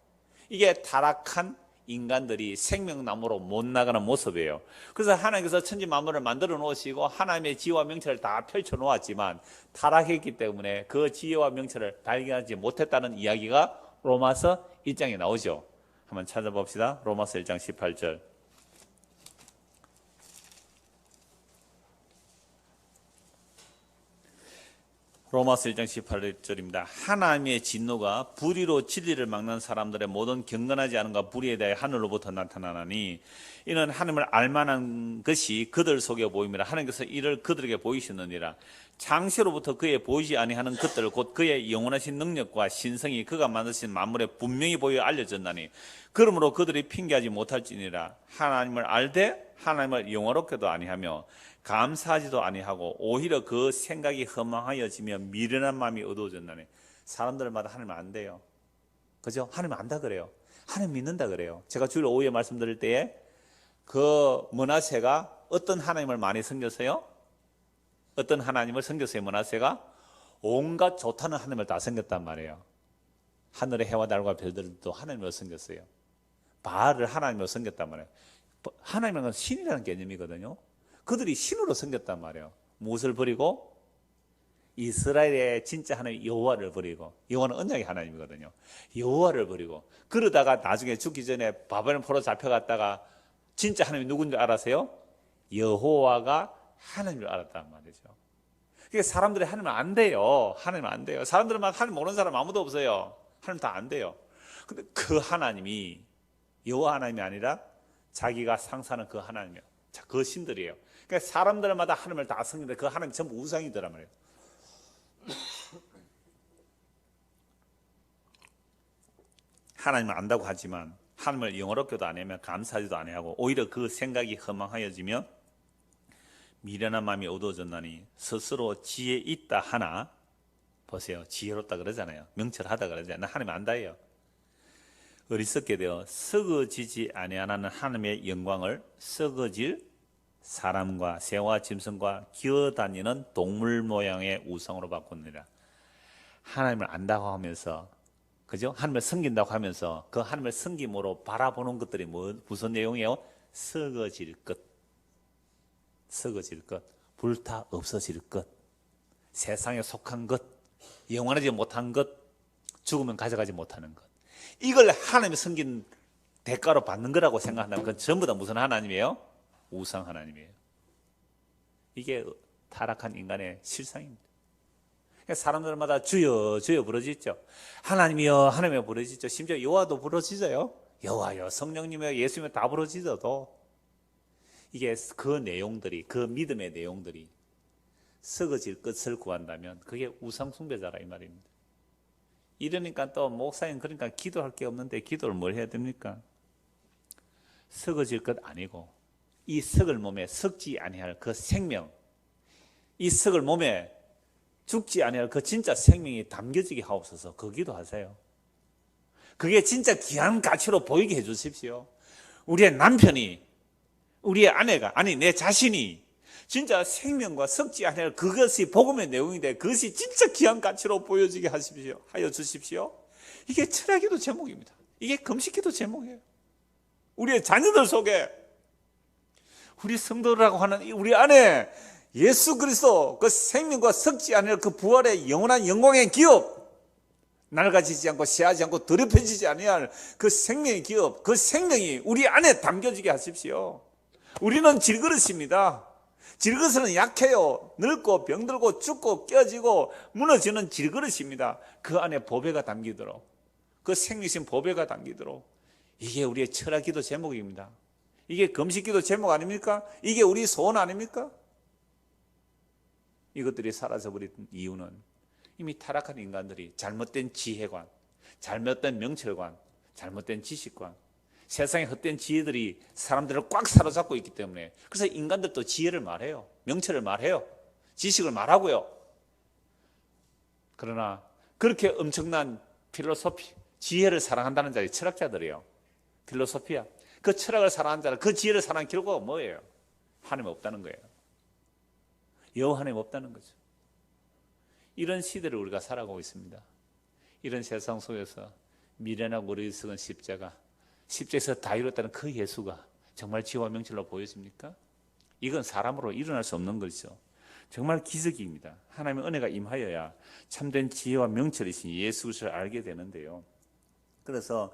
Speaker 1: 이게 타락한 인간들이 생명나무로 못 나가는 모습이에요. 그래서 하나님께서 천지 만물을 만들어 놓으시고 하나님의 지혜와 명철을 다 펼쳐 놓았지만 타락했기 때문에 그 지혜와 명철을 발견하지 못했다는 이야기가 로마서 1장에 나오죠. 한번 찾아봅시다. 로마서 1장 18절. 로마서 1장 18절입니다. 하나님의 진노가 불의로 진리를 막는 사람들의 모든 경건하지 않은가 불의에 대해 하늘로부터 나타나나니 이는 하나님을 알만한 것이 그들 속에 보임이라. 하나님께서 이를 그들에게 보이셨느니라. 창세로부터 그의 보이지 아니하는 것들 곧 그의 영원하신 능력과 신성이 그가 만드신 만물에 분명히 보여 알려졌나니 그러므로 그들이 핑계하지 못할지니라. 하나님을 알되 하나님을 영화롭게도 아니하며 감사하지도 아니하고 오히려 그 생각이 허망하여지며 미련한 마음이 어두워졌나니. 사람들마다 하나님 안 돼요. 그죠? 하나님 안다 그래요. 하나님 믿는다 그래요. 제가 주일 오후에 말씀드릴 때에 그 므낫세가 어떤 하나님을 많이 섬겼어요? 어떤 하나님을 섬겼어요? 므낫세가 온갖 좋다는 하나님을 다 섬겼단 말이에요. 하늘의 해와 달과 별들도 하나님을 섬겼어요. 바알을 하나님으로 섬겼단 말이에요. 하나님은 신이라는 개념이거든요. 그들이 신으로 섬겼단 말이에요. 무엇을 버리고? 이스라엘의 진짜 하나님 여호와를 버리고, 여호와는 언약의 하나님이거든요. 여호와를 버리고 그러다가 나중에 죽기 전에 바벨론 포로 잡혀갔다가 진짜 하나님이 누군지 알았어요? 여호와가 하나님을 알았단 말이죠. 그러니까 사람들이 하나님 안 돼요. 하나님 안 돼요. 사람들만 하나님 모르는 사람 아무도 없어요. 하나님 다 안 돼요. 근데 그 하나님이 여호와 하나님이 아니라 자기가 상상하는 그 하나님이에요. 자, 그 신들이에요. 그러니까 사람들마다 하나님을 다 섬기는데 그 하나님 전부 우상이더란 말이에요. 하나님을 안다고 하지만 하나님을 영어롭게도 안 하며 감사하지도 아니하고 오히려 그 생각이 허망하여지며 미련한 마음이 어두워졌나니 스스로 지혜 있다 하나, 보세요, 지혜롭다 그러잖아요. 명철하다 그러잖아요. 하나님 안다예요. 어리석게 되어 썩어지지 아니하는 하나님의 영광을 썩어질 사람과 새와 짐승과 기어다니는 동물 모양의 우상으로 바꾸느니라. 하나님을 안다고 하면서, 그죠? 하나님을 섬긴다고 하면서 그 하나님을 섬김으로 바라보는 것들이 무슨 내용이에요? 썩어질 것, 썩어질 것, 불타 없어질 것, 세상에 속한 것, 영원하지 못한 것, 죽으면 가져가지 못하는 것. 이걸 하나님이 섬긴 대가로 받는 거라고 생각한다면 그건 전부 다 무슨 하나님이에요? 우상 하나님이에요. 이게 타락한 인간의 실상입니다. 사람들마다 주여 주여 부르짖죠. 하나님이여 하나님이여 부르짖죠. 심지어 여호와도 부르짖어요. 여호와여, 성령님이여, 예수님이여 다 부르짖어도 이게 그 내용들이, 그 믿음의 내용들이 썩어질 것을 구한다면 그게 우상 숭배자라 이 말입니다. 이러니까 또 목사님, 그러니까 기도할 게 없는데 기도를 뭘 해야 됩니까? 썩어질 것 아니고 이 썩을 몸에 썩지 아니할 그 생명, 이 썩을 몸에 죽지 아니할 그 진짜 생명이 담겨지게 하옵소서. 그 기도하세요. 그게 진짜 귀한 가치로 보이게 해 주십시오. 우리의 남편이, 우리의 아내가, 아니 내 자신이 진짜 생명과 썩지 아니할 그것이 복음의 내용인데 그것이 진짜 귀한 가치로 보여지게 하여 주십시오. 이게 철학기도 제목입니다. 이게 금식기도 제목이에요. 우리의 자녀들 속에 우리 성도라고 하는 우리 안에 예수 그리스도 그 생명과 썩지 아니할 그 부활의 영원한 영광의 기업, 낡아지지 않고 새하지 않고 더럽혀지지 아니할 그 생명의 기업, 그 생명이 우리 안에 담겨지게 하십시오. 우리는 질그릇입니다. 질그릇은 약해요. 늙고 병들고 죽고 깨어지고 무너지는 질그릇입니다. 그 안에 보배가 담기도록, 그 생리신 보배가 담기도록. 이게 우리의 철학기도 제목입니다. 이게 금식기도 제목 아닙니까? 이게 우리 소원 아닙니까? 이것들이 사라져버린 이유는 이미 타락한 인간들이 잘못된 지혜관, 잘못된 명철관, 잘못된 지식관, 세상의 헛된 지혜들이 사람들을 꽉 사로잡고 있기 때문에. 그래서 인간들도 지혜를 말해요. 명철을 말해요. 지식을 말하고요. 그러나 그렇게 엄청난 필로소피, 지혜를 사랑한다는 자들이 철학자들이에요. 필로소피아, 그 철학을 사랑하는 자들, 그 지혜를 사랑하는 결과가 뭐예요? 하나님 없다는 거예요. 여호와 하나님 없다는 거죠. 이런 시대를 우리가 살아가고 있습니다. 이런 세상 속에서 미련하고 어리석은 십자가에서 다 이뤘다는 그 예수가 정말 지혜와 명철로 보여집니까? 이건 사람으로 일어날 수 없는 것이죠. 정말 기적입니다. 하나님의 은혜가 임하여야 참된 지혜와 명철이신 예수 그리스도를 알게 되는데요. 그래서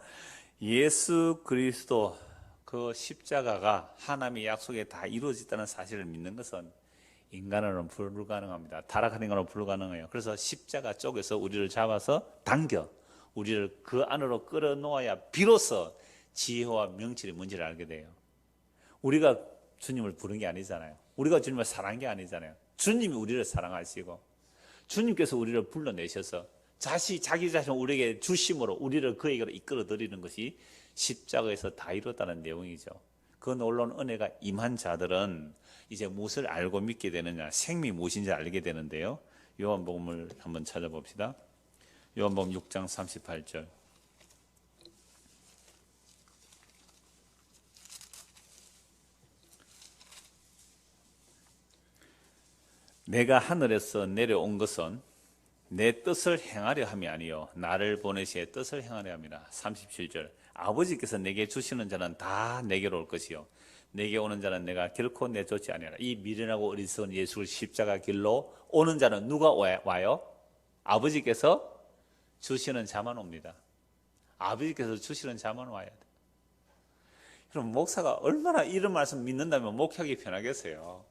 Speaker 1: 예수 그리스도 그 십자가가 하나님의 약속에 다 이루어졌다는 사실을 믿는 것은 인간으로는 불가능합니다. 타락한 인간으로는 불가능해요. 그래서 십자가 쪽에서 우리를 잡아서 당겨 우리를 그 안으로 끌어놓아야 비로소 지혜와 명철의 문제를 알게 돼요. 우리가 주님을 부른 게 아니잖아요. 우리가 주님을 사랑한 게 아니잖아요. 주님이 우리를 사랑하시고 주님께서 우리를 불러내셔서 자기 자신을 우리에게 주심으로 우리를 그에게로 이끌어 드리는 것이 십자가에서 다 이뤘다는 내용이죠. 그 놀라운 은혜가 임한 자들은 이제 무엇을 알고 믿게 되느냐, 생명이 무엇인지 알게 되는데요. 요한복음을 한번 찾아봅시다. 요한복음 6장 38절. 내가 하늘에서 내려온 것은 내 뜻을 행하려 함이 아니요 나를 보내시의 뜻을 행하려 함이라. 37절. 아버지께서 내게 주시는 자는 다 내게로 올 것이요 내게 오는 자는 내가 결코 내쫓지 아니하라. 이 미련하고 어리석은 예수를 십자가 길로 오는 자는 누가 와요? 아버지께서 주시는 자만 옵니다. 아버지께서 주시는 자만 와야 돼. 그럼 목사가 얼마나 이런 말씀 믿는다면 목회하기 편하겠어요.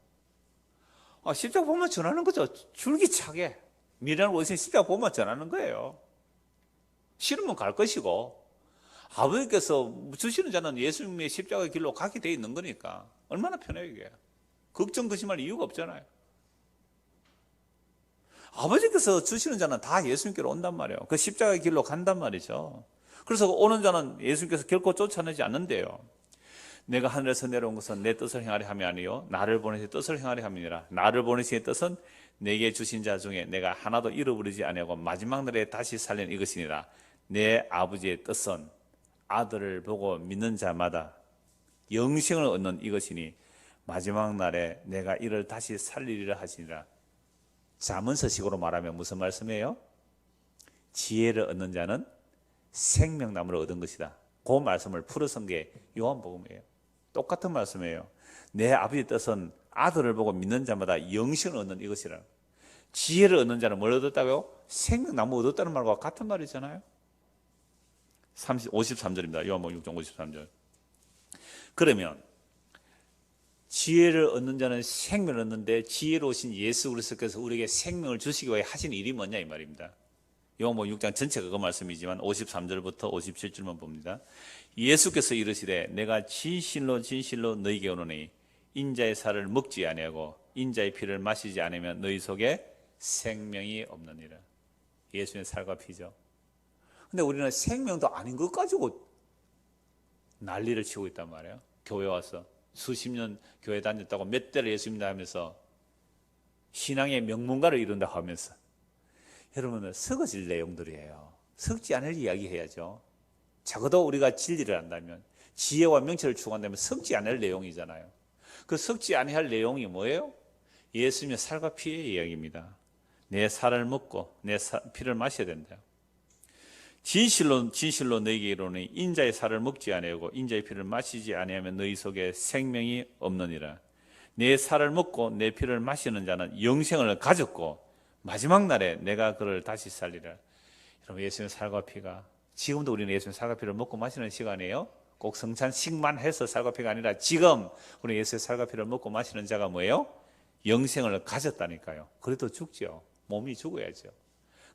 Speaker 1: 십자가 보면 전하는 거죠. 줄기차게. 미련하고 어리석은 십자가 보면 전하는 거예요. 싫으면 갈 것이고 아버지께서 주시는 자는 예수님의 십자가의 길로 가게 돼 있는 거니까 얼마나 편해요 이게. 걱정 거심할 이유가 없잖아요. 아버지께서 주시는 자는 다 예수님께로 온단 말이에요. 그 십자가의 길로 간단 말이죠. 그래서 오는 자는 예수님께서 결코 쫓아내지 않는데요. 내가 하늘에서 내려온 것은 내 뜻을 행하려 함이 아니요 나를 보내신 뜻을 행하려 함이니라. 나를 보내신 뜻은 내게 주신 자 중에 내가 하나도 잃어버리지 아니하고 마지막 날에 다시 살리는 이것이니라. 내 아버지의 뜻은 아들을 보고 믿는 자마다 영생을 얻는 이것이니 마지막 날에 내가 이를 다시 살리리라 하시니라. 잠언서식으로 말하면 무슨 말씀이에요? 지혜를 얻는 자는 생명나무를 얻은 것이다. 그 말씀을 풀어선 게 요한복음이에요. 똑같은 말씀이에요. 내 아버지의 뜻은 아들을 보고 믿는 자마다 영생을 얻는 이것이라. 지혜를 얻는 자는 뭘 얻었다고요? 생명나무 얻었다는 말과 같은 말이잖아요. 53절입니다. 요한복음 6장 53절. 그러면 지혜를 얻는 자는 생명을 얻는데 지혜로우신 예수 그리스도께서 우리에게 생명을 주시기 위해 하신 일이 뭐냐 이 말입니다. 요한복음 6장 전체가 그 말씀이지만 53절부터 57절만 봅니다. 예수께서 이르시되 내가 진실로 진실로 너희에게 오노니 인자의 살을 먹지 아니하고 인자의 피를 마시지 않으면 너희 속에 생명이 없느니라. 예수의 살과 피죠. 근데 우리는 생명도 아닌 것 가지고 난리를 치고 있단 말이에요. 교회 와서 수십 년 교회 다녔다고 몇 대를 예수 믿는다 하면서 신앙의 명문가를 이룬다 하면서 여러분은 썩어질 내용들이에요. 썩지 않을 이야기 해야죠. 적어도 우리가 진리를 안다면 지혜와 명철을 추구한다면 썩지 않을 내용이잖아요. 그 썩지 아니할 내용이 뭐예요? 예수님의 살과 피의 이야기입니다. 내 살을 먹고 내 피를 마셔야 된다. 진실로 진실로 너희에게 이르노니 인자의 살을 먹지 아니하고 인자의 피를 마시지 아니하면 너희 속에 생명이 없느니라. 내 살을 먹고 내 피를 마시는 자는 영생을 가졌고 마지막 날에 내가 그를 다시 살리라. 여러분 예수님의 살과 피가 지금도 우리는 예수님의 살과 피를 먹고 마시는 시간이에요. 꼭 성찬식만 해서 살과 피가 아니라 지금 우리 예수의 살과 피를 먹고 마시는 자가 뭐예요? 영생을 가졌다니까요. 그래도 죽죠. 몸이 죽어야죠.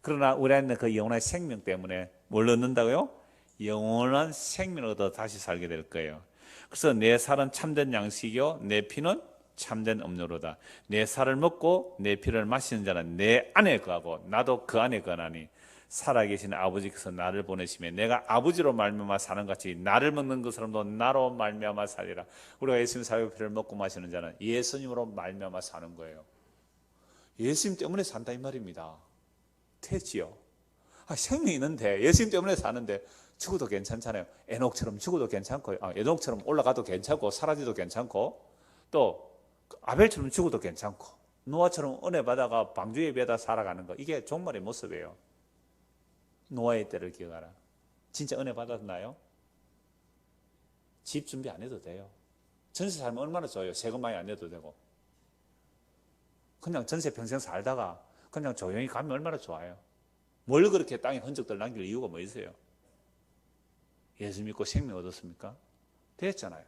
Speaker 1: 그러나 우리 안에 그 영원한 생명 때문에 뭘 얻는다고요? 영원한 생명을 얻어 다시 살게 될 거예요. 그래서 내 살은 참된 양식이요 내 피는 참된 음료로다. 내 살을 먹고 내 피를 마시는 자는 내 안에 거하고 나도 그 안에 거하나니 살아계신 아버지께서 나를 보내시며 내가 아버지로 말미암아 사는 같이 나를 먹는 그 사람도 나로 말미암아 살리라. 우리가 예수님 살과 피를 먹고 마시는 자는 예수님으로 말미암아 사는 거예요. 예수님 때문에 산다 이 말입니다. 되지요. 생명이 있는데 예수님 때문에 사는데 죽어도 괜찮잖아요. 에녹처럼 죽어도 괜찮고 에녹처럼 올라가도 괜찮고 사라지도 괜찮고 또 아벨처럼 죽어도 괜찮고 노아처럼 은혜 받아가 방주에 비하다 살아가는 거 이게 종말의 모습이에요. 노아의 때를 기억하라. 진짜 은혜 받았나요? 집 준비 안 해도 돼요. 전세 살면 얼마나 좋아요. 세금 많이 안 내도 되고 그냥 전세 평생 살다가 그냥 조용히 가면 얼마나 좋아요. 뭘 그렇게 땅에 흔적들 남길 이유가 뭐 있어요? 예수 믿고 생명 얻었습니까? 됐잖아요.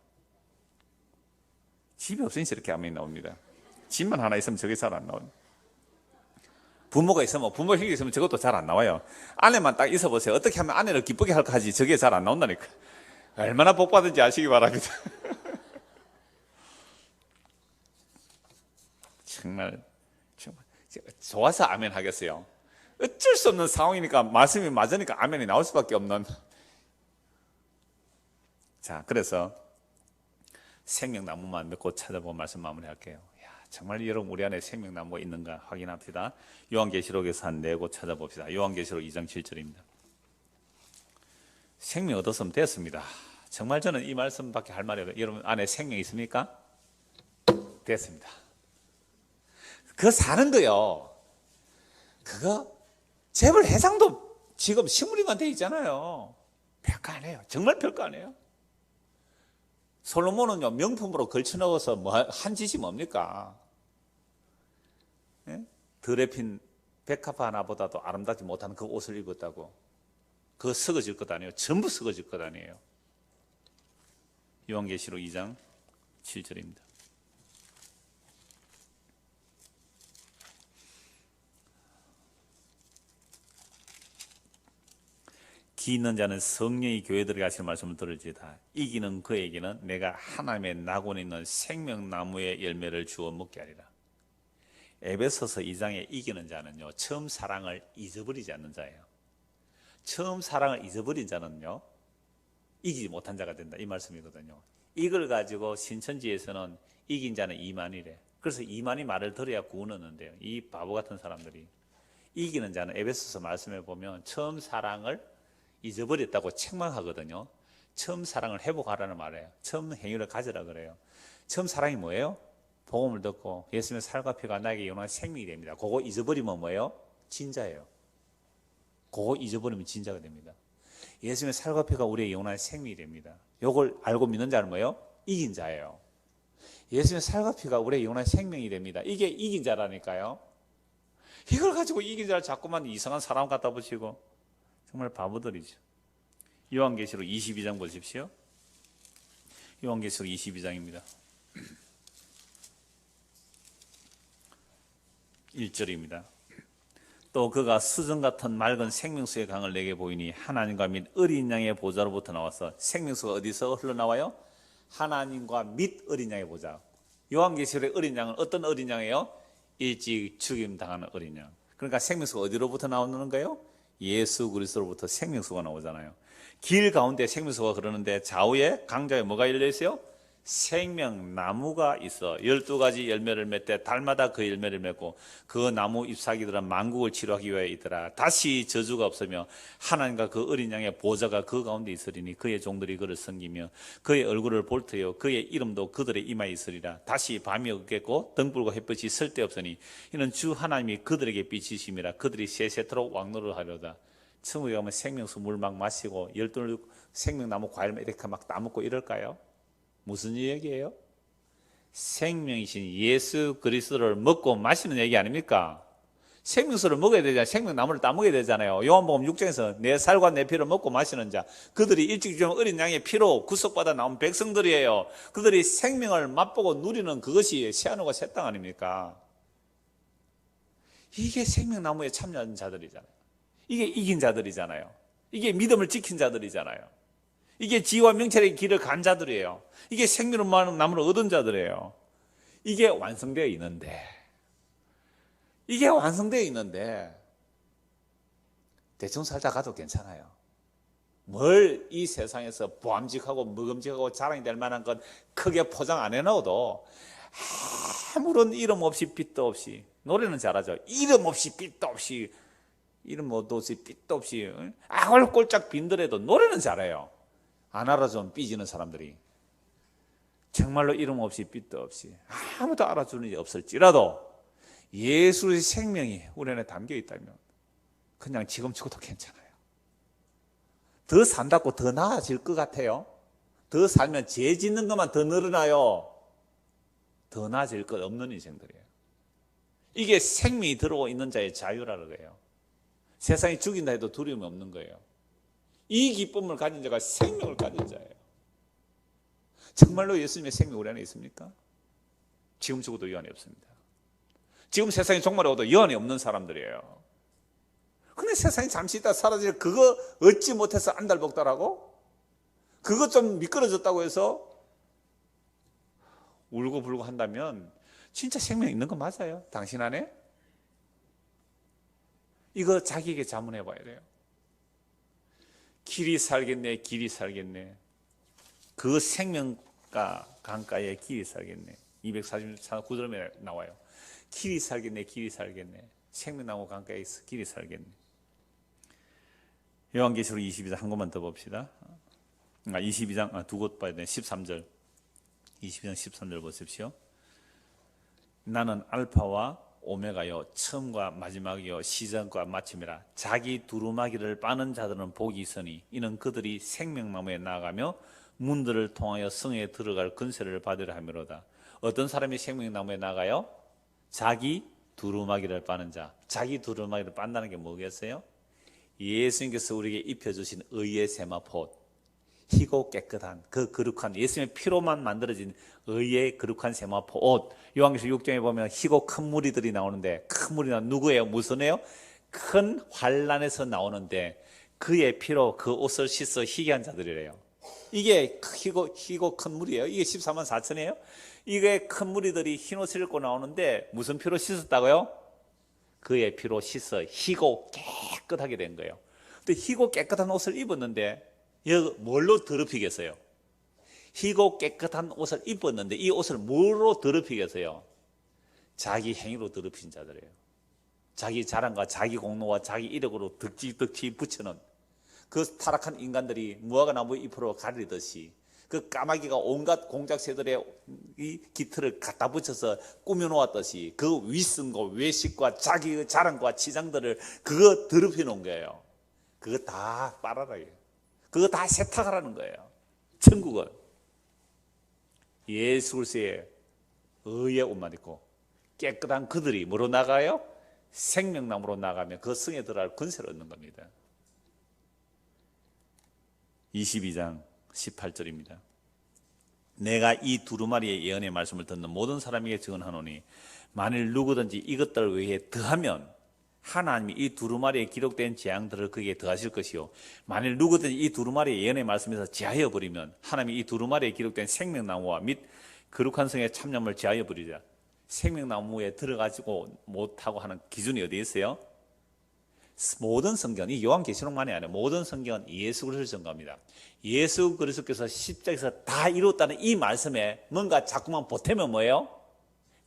Speaker 1: 집이 없으니까 이렇게 아멘이 나옵니다. 집만 하나 있으면 저게 잘 안 나와요. 부모가 있으면, 부모 힘이 있으면 저것도 잘 안 나와요. 아내만 딱 있어 보세요. 어떻게 하면 아내를 기쁘게 할까 하지 저게 잘 안 나온다니까. 얼마나 복 받은지 아시기 바랍니다. 정말 좋아서 아멘 하겠어요. 어쩔 수 없는 상황이니까, 말씀이 맞으니까 아멘이 나올 수밖에 없는. 자, 그래서 생명나무만 몇 곳 찾아보고 말씀 마무리할게요. 정말 여러분 우리 안에 생명나무가 있는가 확인합시다. 요한계시록에서 한 4곳 찾아봅시다. 요한계시록 2장 7절입니다. 생명 얻었으면 됐습니다. 정말 저는 이 말씀밖에 할 말이 없어요. 여러분 안에 생명 있습니까? 됐습니다. 그거 사는 거요. 그거 재벌 회장도 지금 식물인간 돼 있잖아요. 별거 아니에요. 정말 별거 아니에요. 솔로몬은요 명품으로 걸쳐넣어서 한 짓이 뭡니까? 예? 드레핀 백합화 하나보다도 아름답지 못한 그 옷을 입었다고. 그거 썩어질 것 아니에요. 전부 썩어질 것 아니에요. 요한계시록 2장 7절입니다. 기 있는 자는 성령이 교회 들어가시는 말씀을 들을지다. 이기는 그에게는 내가 하나님의 낙원에 있는 생명나무의 열매를 주어 먹게 하리라. 에베소서 2장에 이기는 자는요 처음 사랑을 잊어버리지 않는 자예요. 처음 사랑을 잊어버린 자는요 이기지 못한 자가 된다, 이 말씀이거든요. 이걸 가지고 신천지에서는 이긴 자는 이만이래. 그래서 이만이 말을 들어야 구원 얻는데요. 이 바보 같은 사람들이. 이기는 자는 에베소서 말씀에 보면 처음 사랑을 잊어버렸다고 책망하거든요. 처음 사랑을 회복하라는 말이에요. 처음 행위를 가져라 그래요. 처음 사랑이 뭐예요? 복음을 듣고 예수님의 살과 피가 나에게 영원한 생명이 됩니다. 그거 잊어버리면 뭐예요? 진자예요. 그거 잊어버리면 진자가 됩니다. 예수님의 살과 피가 우리의 영원한 생명이 됩니다. 이걸 알고 믿는 자는 뭐예요? 이긴 자예요. 예수님의 살과 피가 우리의 영원한 생명이 됩니다. 이게 이긴 자라니까요. 이걸 가지고 이긴 자를 자꾸만 이상한 사람 갖다 붙이고 정말 바보들이죠. 요한계시록 22장 보십시오. 요한계시록 22장입니다. 1절입니다. 또 그가 수정 같은 맑은 생명수의 강을 내게 보이니 하나님과 및 어린 양의 보좌로부터 나와서, 생명수가 어디서 흘러나와요? 하나님과 및 어린 양의 보좌. 요한계시록의 어린 양은 어떤 어린 양이에요? 일찍 죽임당하는 어린 양. 그러니까 생명수가 어디로부터 나오는 거예요? 예수 그리스도로부터 생명수가 나오잖아요. 길 가운데 생명수가 흐르는데 좌우에 강자에 뭐가 열려 있어요? 생명나무가 있어. 12가지 열매를 맺되 달마다 그 열매를 맺고 그 나무 잎사귀들은 만국을 치료하기 위하여 있더라. 다시 저주가 없으며 하나님과 그 어린 양의 보좌가 그 가운데 있으리니 그의 종들이 그를 섬기며 그의 얼굴을 볼 터요 그의 이름도 그들의 이마에 있으리라. 다시 밤이 없겠고 등불과 햇볕이 쓸데없으니 이는 주 하나님이 그들에게 빛이심이라. 그들이 세세토록 왕노를 하려다. 천국에 가면 생명수 물 막 마시고 12 생명나무 과일 이렇게 막 따먹고 이럴까요? 무슨 얘기예요? 생명이신 예수 그리스도를 먹고 마시는 얘기 아닙니까? 생명수를 먹어야 되잖아요. 생명나무를 따먹어야 되잖아요. 요한복음 6장에서 내 살과 내 피를 먹고 마시는 자, 그들이 일찍 죽은 어린 양의 피로 구속받아 나온 백성들이에요. 그들이 생명을 맛보고 누리는 그것이 새하늘과 새 땅 아닙니까? 이게 생명나무에 참여한 자들이잖아요. 이게 이긴 자들이잖아요. 이게 믿음을 지킨 자들이잖아요. 이게 지와 명철의 길을 간 자들이에요. 이게 생명나무를 얻은 자들이에요. 이게 완성되어 있는데 대충 살다 가도 괜찮아요. 뭘 이 세상에서 보암직하고 먹음직하고 자랑이 될 만한 건 크게 포장 안 해놓아도 아무런 이름 없이 빛도 없이, 노래는 잘하죠. 이름 없이 빛도 없이, 이름 없이 빛도 없이 아골꼴짝 빈들에도 노래는 잘해요. 안 알아주면 삐지는 사람들이. 정말로 이름 없이 빛도 없이 아무도 알아주는 일이 없을지라도 예수의 생명이 우리 안에 담겨 있다면 그냥 지금 죽어도 괜찮아요. 더 산다고 더 나아질 것 같아요? 더 살면 죄 짓는 것만 더 늘어나요? 더 나아질 것 없는 인생들이에요. 이게 생명이 들어오고 있는 자의 자유라는 거예요. 세상이 죽인다 해도 두려움이 없는 거예요. 이 기쁨을 가진 자가 생명을 가진 자예요. 정말로 예수님의 생명이 우리 안에 있습니까? 지금 죽어도 이 안에 없습니다. 지금 세상에 종말에 오도 여한이 없는 사람들이에요. 근데 세상에 잠시 있다 사라질 그거 얻지 못해서 안달복달하고 그거 좀 미끄러졌다고 해서 울고불고 한다면 진짜 생명 있는 거 맞아요? 당신 안에? 이거 자기에게 자문해 봐야 돼요. 길이 살겠네, 길이 살겠네. 그 생명가 강가에 길이 살겠네. 249절에 나와요. 길이 살겠네, 길이 살겠네. 생명나무 강가에 있어 길이 살겠네. 요한계시록 22장 한 것만 더 봅시다. 22장 두 곳 봐야 돼. 13절. 22장 13절 보십시오. 나는 알파와 오메가요 처음과 마지막이요 시작과 마침이라. 자기 두루마기를 빠는 자들은 복이 있으니 이는 그들이 생명나무에 나아가며 문들을 통하여 성에 들어갈 권세를 받으려 함이로다. 어떤 사람이 생명나무에 나가요? 자기 두루마기를 빠는 자. 자기 두루마기를 빤다는 게 뭐겠어요? 예수님께서 우리에게 입혀주신 의의 세마포, 희고 깨끗한 그 거룩한 예수님의 피로만 만들어진 의의 거룩한 세마포 옷. 요한계시록 6장에 보면 희고 큰 무리들이 나오는데, 큰 무리가 누구예요? 무슨 애요? 큰 환란에서 나오는데 그의 피로 그 옷을 씻어 희귀한 자들이래요. 이게 희고 큰 무리예요. 이게 14만 4천이에요. 이게 큰 무리들이 흰 옷을 입고 나오는데 무슨 피로 씻었다고요? 그의 피로 씻어 희고 깨끗하게 된 거예요. 근데 희고 깨끗한 옷을 입었는데 뭘로 더럽히겠어요? 희고 깨끗한 옷을 입었는데 이 옷을 뭐로 더럽히겠어요? 자기 행위로 더럽힌 자들이에요. 자기 자랑과 자기 공로와 자기 이력으로 덕지 붙여놓은 그 타락한 인간들이 무화과 나무 잎으로 가리듯이 그 까마귀가 온갖 공작새들의 이 깃털을 갖다 붙여서 꾸며놓았듯이 그 위선과 외식과 자기의 자랑과 치장들을 그거 더럽혀 놓은 거예요. 그거 다 빨아라. 그거 다 세탁하라는 거예요. 천국은 예수 그리스도의 의의 옷만 입고 깨끗한 그들이 뭐로 나가요? 생명나무로 나가면 그 성에 들어갈 권세를 얻는 겁니다. 22장 18절입니다. 내가 이 두루마리의 예언의 말씀을 듣는 모든 사람에게 증언하노니 만일 누구든지 이것들을 위해 더하면 하나님이 이 두루마리에 기록된 재앙들을 그에게 더하실 것이요, 만일 누구든지 이 두루마리의 예언의 말씀에서 제하여 버리면 하나님이 이 두루마리에 기록된 생명나무와 및 거룩한 성의 참념을 제하여 버리자. 생명나무에 들어가지고 못하고 하는 기준이 어디에 있어요? 모든 성경, 이 요한계시록만이 아니라 모든 성경은 예수 그리스도를 증거합니다. 예수 그리스도께서 십자가에서 다 이뤘다는 이 말씀에 뭔가 자꾸만 보태면 뭐예요?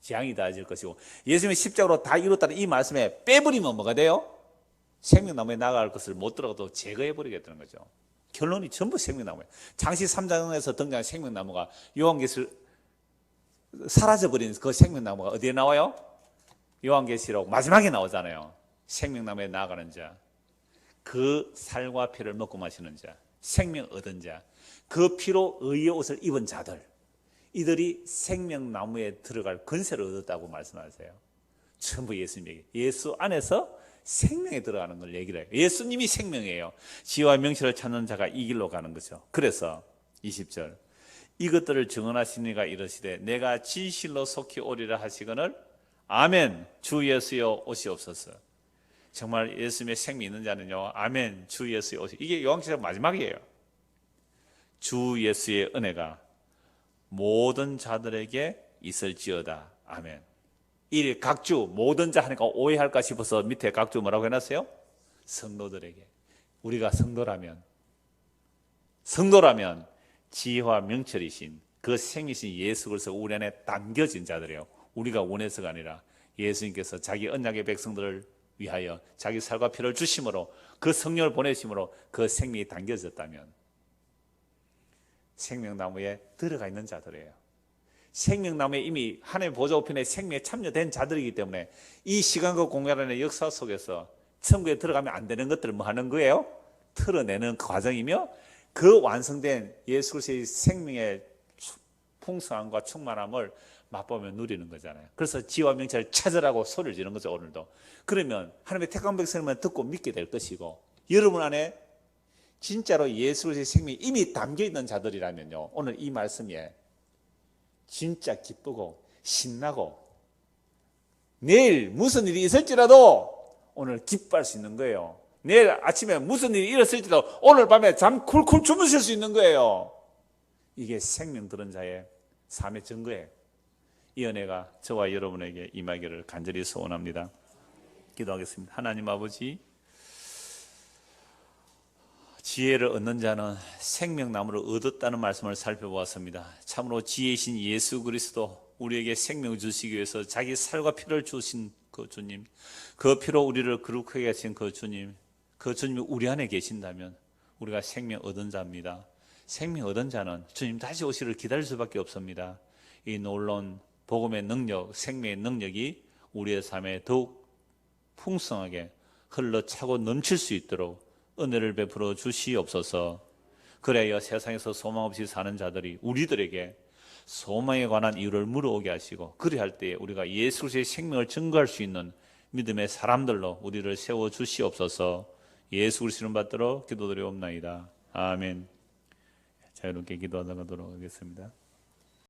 Speaker 1: 재앙이 더해질 것이고, 예수님이 십자가로 다 이뤘다는 이 말씀에 빼버리면 뭐가 돼요? 생명나무에 나갈 것을 못 들어가도 제거해버리겠다는 거죠. 결론이 전부 생명나무예요. 창시 3장에서 등장한 생명나무가 요한계시록 사라져버린 그 생명나무가 어디에 나와요? 요한계시록 마지막에 나오잖아요. 생명나무에 나아가는 자, 그 살과 피를 먹고 마시는 자, 생명 얻은 자, 그 피로 의의 옷을 입은 자들, 이들이 생명나무에 들어갈 권세를 얻었다고 말씀하세요. 전부 예수님에게, 예수 안에서 생명에 들어가는 걸 얘기를 해요. 예수님이 생명이에요. 지혜와 명철을 찾는 자가 이 길로 가는 거죠. 그래서 20절, 이것들을 증언하신 이가 이르시되 내가 진실로 속히 오리라 하시거늘 아멘 주 예수여 오시옵소서. 정말 예수님의 생명이 있는 자는요, 아멘 주 예수여 오시옵소서. 이게 요한계시록 마지막이에요. 주 예수의 은혜가 모든 자들에게 있을지어다. 아멘. 이 각주 모든 자 하니까 오해할까 싶어서 밑에 각주 뭐라고 해놨어요? 성도들에게. 우리가 성도라면 지혜와 명철이신 그 생이신 예수 그리스도 우리 안에 담겨진 자들이에요. 우리가 원해서가 아니라 예수님께서 자기 언약의 백성들을 위하여 자기 살과 피를 주심으로 그 성령을 보내심으로 그 생명이 담겨졌다면 생명나무에 들어가 있는 자들이에요. 생명나무에 이미 하나님의 보좌 우편에 생명에 참여된 자들이기 때문에 이 시간과 공간의 역사 속에서 천국에 들어가면 안 되는 것들을 뭐 하는 거예요? 틀어내는 과정이며, 그 완성된 예수 그리스도의 생명의 풍성함과 충만함을 맛보며 누리는 거잖아요. 그래서 지혜와 명철을 찾으라고 소리를 지르는 거죠. 오늘도. 그러면 하나님의 택한 백성만 듣고 믿게 될 것이고, 여러분 안에 진짜로 예수 그리스도의 생명이 이미 담겨있는 자들이라면요, 오늘 이 말씀에 진짜 기쁘고 신나고 내일 무슨 일이 있을지라도 오늘 기뻐할 수 있는 거예요. 내일 아침에 무슨 일이 일어설지라도 오늘 밤에 잠 쿨쿨 주무실 수 있는 거예요. 이게 생명 들은 자의 삶의 증거예요. 이 은혜가 저와 여러분에게 임하기를 간절히 소원합니다. 기도하겠습니다. 하나님 아버지, 지혜를 얻는 자는 생명나무를 얻었다는 말씀을 살펴보았습니다. 참으로 지혜이신 예수 그리스도, 우리에게 생명을 주시기 위해서 자기 살과 피를 주신 그 주님, 그 피로 우리를 거룩하게 하신 그 주님, 그 주님이 우리 안에 계신다면 우리가 생명 얻은 자입니다. 생명 얻은 자는 주님 다시 오시를 기다릴 수밖에 없습니다. 이 놀라운 복음의 능력, 생명의 능력이 우리의 삶에 더욱 풍성하게 흘러차고 넘칠 수 있도록 은혜를 베풀어 주시옵소서. 그래야 세상에서 소망 없이 사는 자들이 우리들에게 소망에 관한 이유를 물어오게 하시고, 그리할 때에 우리가 예수 그리스도의 생명을 증거할 수 있는 믿음의 사람들로 우리를 세워 주시옵소서. 예수 그리스도 이름 받들어 기도드리옵나이다. 아멘. 자유롭게 기도하다가 돌아가겠습니다.